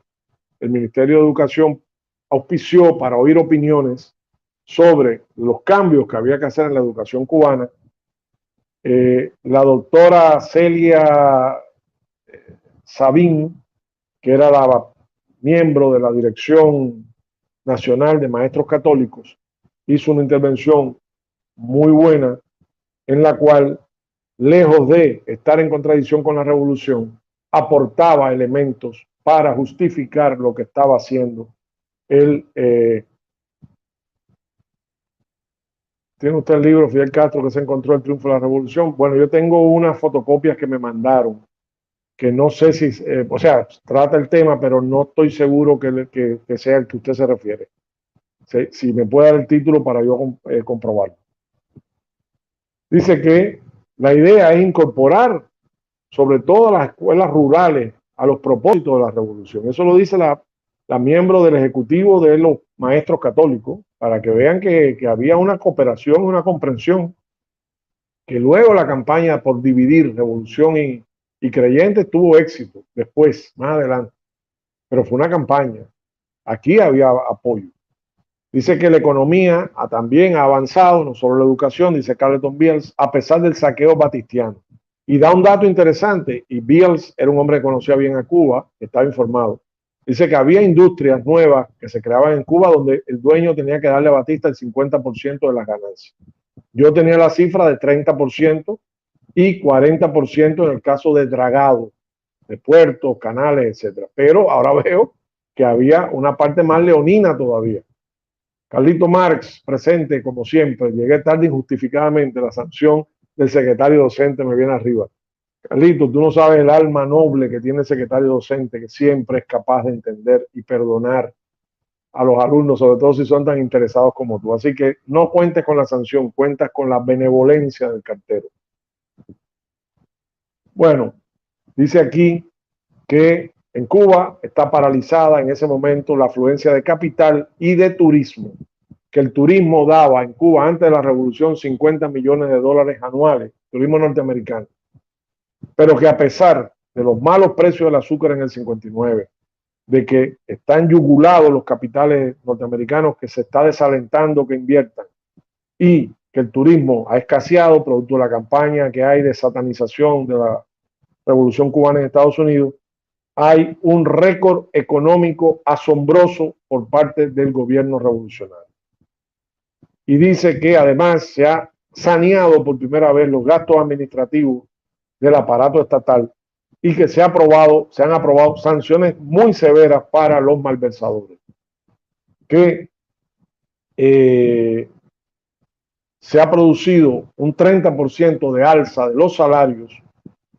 el Ministerio de Educación auspició para oír opiniones sobre los cambios que había que hacer en la educación cubana, la doctora Celia Sabín, que era la miembro de la Dirección Nacional de Maestros Católicos, hizo una intervención muy buena en la cual, lejos de estar en contradicción con la revolución, aportaba elementos para justificar lo que estaba haciendo el ¿tiene usted el libro Fidel Castro que se encontró el triunfo de la revolución? Bueno, yo tengo unas fotocopias que me mandaron, que no sé si, o sea, trata el tema, pero no estoy seguro que sea el que usted se refiere. Si me puede dar el título para yo comprobarlo. Dice que la idea es incorporar, sobre todo a las escuelas rurales, a los propósitos de la revolución. Eso lo dice la miembro del ejecutivo de los maestros católicos, para que vean que había una cooperación, una comprensión, que luego la campaña por dividir revolución y creyentes tuvo éxito después, más adelante, pero fue una campaña. Aquí había apoyo. Dice que la economía también ha avanzado, no solo la educación, dice Carleton Beals, a pesar del saqueo batistiano. Y da un dato interesante, y Beals era un hombre que conocía bien a Cuba, que estaba informado. Dice que había industrias nuevas que se creaban en Cuba donde el dueño tenía que darle a Batista el 50% de las ganancias. Yo tenía la cifra de 30% y 40% en el caso de dragado, de puertos, canales, etc. Pero ahora veo que había una parte más leonina todavía. Carlito Marx, presente como siempre. Llegué tarde injustificadamente. La sanción del secretario docente me viene arriba. Carlito, tú no sabes el alma noble que tiene el secretario docente, que siempre es capaz de entender y perdonar a los alumnos, sobre todo si son tan interesados como tú. Así que no cuentes con la sanción, cuentas con la benevolencia del cartero. Bueno, dice aquí que en Cuba está paralizada en ese momento la afluencia de capital y de turismo, que el turismo daba en Cuba antes de la revolución 50 millones de dólares anuales, turismo norteamericano, pero que a pesar de los malos precios del azúcar en el 59, de que están yugulados los capitales norteamericanos, que se está desalentando que inviertan, y que el turismo ha escaseado producto de la campaña que hay de satanización de la revolución cubana en Estados Unidos, hay un récord económico asombroso por parte del gobierno revolucionario. Y dice que además se ha saneado por primera vez los gastos administrativos del aparato estatal y que se han aprobado sanciones muy severas para los malversadores. Que se ha producido un 30% de alza de los salarios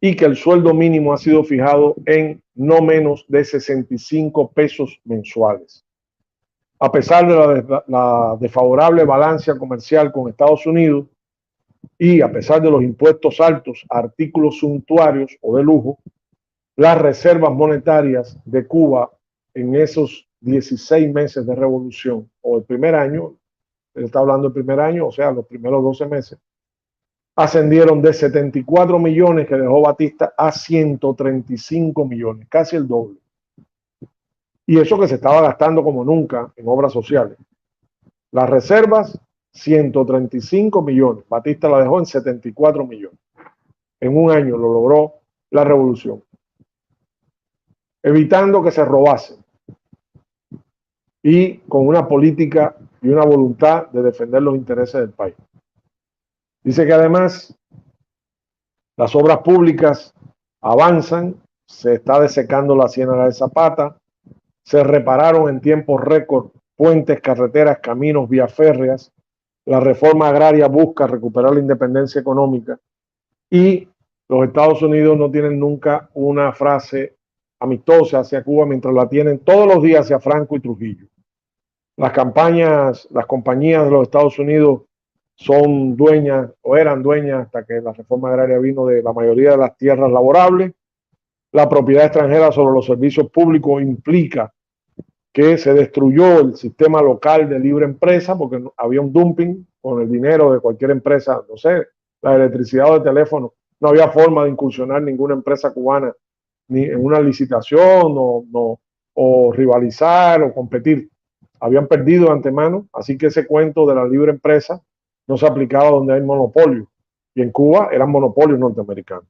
y que el sueldo mínimo ha sido fijado en no menos de 65 pesos mensuales. A pesar de la desfavorable balanza comercial con Estados Unidos y a pesar de los impuestos altos a artículos suntuarios o de lujo, las reservas monetarias de Cuba en esos 16 meses de revolución o el primer año, él está hablando del primer año, o sea, los primeros 12 meses, ascendieron de 74 millones que dejó Batista a 135 millones, casi el doble. Y eso que se estaba gastando como nunca en obras sociales. Las reservas, 135 millones. Batista la dejó en 74 millones. En un año lo logró la revolución, evitando que se robasen y con una política y una voluntad de defender los intereses del país. Dice que además las obras públicas avanzan, se está desecando la Ciénaga de Zapata, se repararon en tiempos récord puentes, carreteras, caminos, vías férreas, la reforma agraria busca recuperar la independencia económica y los Estados Unidos no tienen nunca una frase amistosa hacia Cuba mientras la tienen todos los días hacia Franco y Trujillo. Las campañas, las compañías de los Estados Unidos son dueñas o eran dueñas hasta que la reforma agraria vino de la mayoría de las tierras laborables. La propiedad extranjera sobre los servicios públicos implica que se destruyó el sistema local de libre empresa porque había un dumping con el dinero de cualquier empresa, no sé, la electricidad o el teléfono. No había forma de incursionar ninguna empresa cubana ni en una licitación o rivalizar o competir. Habían perdido de antemano, así que ese cuento de la libre empresa no se aplicaba donde hay monopolio. Y en Cuba eran monopolios norteamericanos.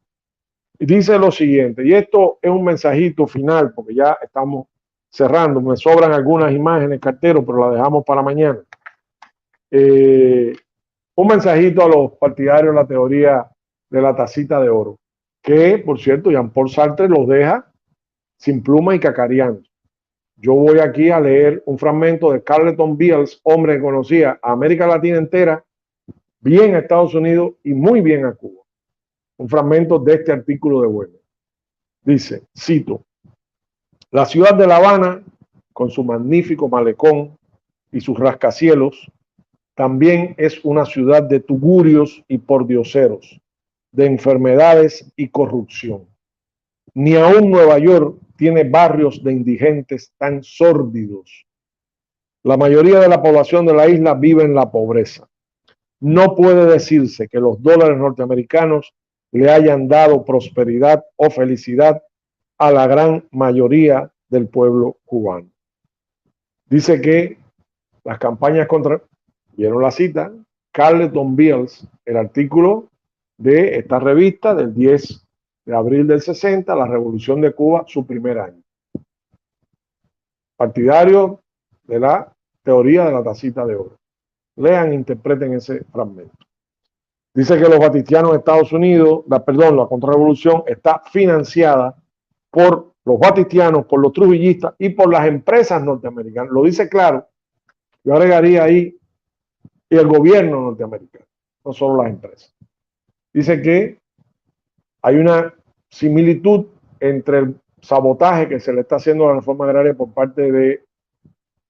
Y dice lo siguiente, y esto es un mensajito final, porque ya estamos cerrando, me sobran algunas imágenes, cartero, pero las dejamos para mañana. Un mensajito a los partidarios de la teoría de la tacita de oro, que, por cierto, Jean-Paul Sartre los deja sin pluma y cacareando. Yo voy aquí a leer un fragmento de Carleton Beals, hombre que conocía a América Latina entera, bien a Estados Unidos y muy bien a Cuba. Un fragmento de este artículo de Bueno. Dice, cito, la ciudad de La Habana, con su magnífico malecón y sus rascacielos, también es una ciudad de tugurios y pordioseros, de enfermedades y corrupción. Ni aún Nueva York tiene barrios de indigentes tan sórdidos. La mayoría de la población de la isla vive en la pobreza. No puede decirse que los dólares norteamericanos le hayan dado prosperidad o felicidad a la gran mayoría del pueblo cubano. Dice que las campañas contra, vieron la cita, Carleton Beals, el artículo de esta revista del 10 de abril del 60, La Revolución de Cuba, su primer año. Partidario de la teoría de la tacita de oro. Lean, interpreten ese fragmento. Dice que los batistianos de Estados Unidos, la contrarrevolución está financiada por los batistianos, por los trujillistas y por las empresas norteamericanas. Lo dice claro. Yo agregaría ahí y el gobierno norteamericano, no solo las empresas. Dice que hay una similitud entre el sabotaje que se le está haciendo a la reforma agraria por parte de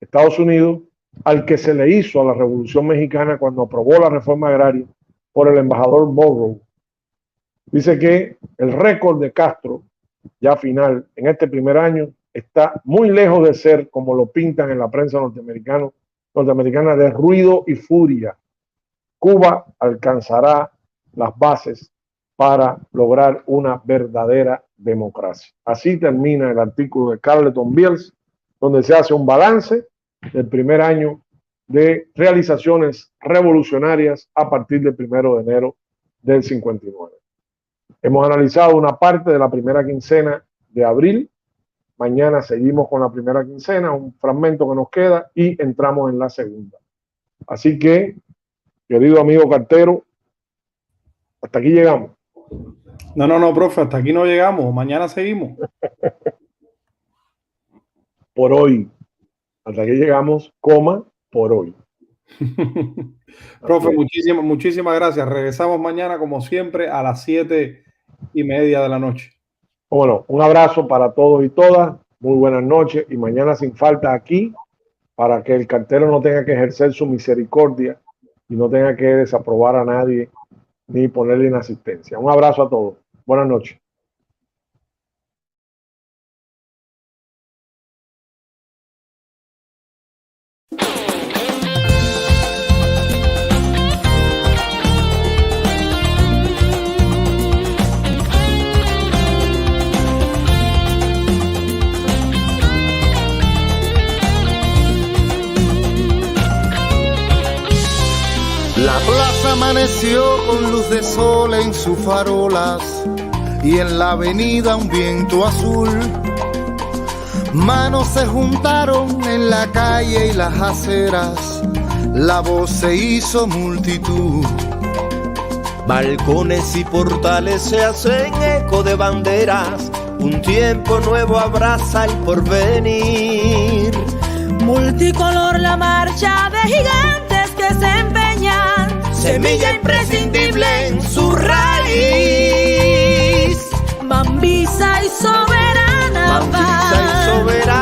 Estados Unidos al que se le hizo a la Revolución Mexicana cuando aprobó la reforma agraria por el embajador Monroe. Dice que el récord de Castro, ya final, en este primer año, está muy lejos de ser, como lo pintan en la prensa norteamericana, de ruido y furia. Cuba alcanzará las bases para lograr una verdadera democracia. Así termina el artículo de Carleton Beals, donde se hace un balance del primer año de realizaciones revolucionarias a partir del 1 de enero del 59. Hemos analizado una parte de la primera quincena de abril. Mañana seguimos con la primera quincena, un fragmento que nos queda y entramos en la segunda. Así que, querido amigo cartero, hasta aquí llegamos. No, profe, hasta aquí no llegamos. Mañana seguimos. Por hoy. Hasta aquí llegamos, por hoy. Profe, muchísimas gracias. Regresamos mañana, como siempre, a las 7:30 de la noche. Bueno, un abrazo para todos y todas. Muy buenas noches. Y mañana sin falta aquí para que el cartero no tenga que ejercer su misericordia y no tenga que desaprobar a nadie ni ponerle inasistencia. Un abrazo a todos. Buenas noches. La plaza amaneció con luz de sol en sus farolas y en la avenida un viento azul. Manos se juntaron en la calle y las aceras, la voz se hizo multitud. Balcones y portales se hacen eco de banderas, un tiempo nuevo abraza el porvenir. Multicolor la marcha de gigantes que se empeñan, semilla imprescindible en su raíz. Mambisa y soberana, Mambisa y soberana.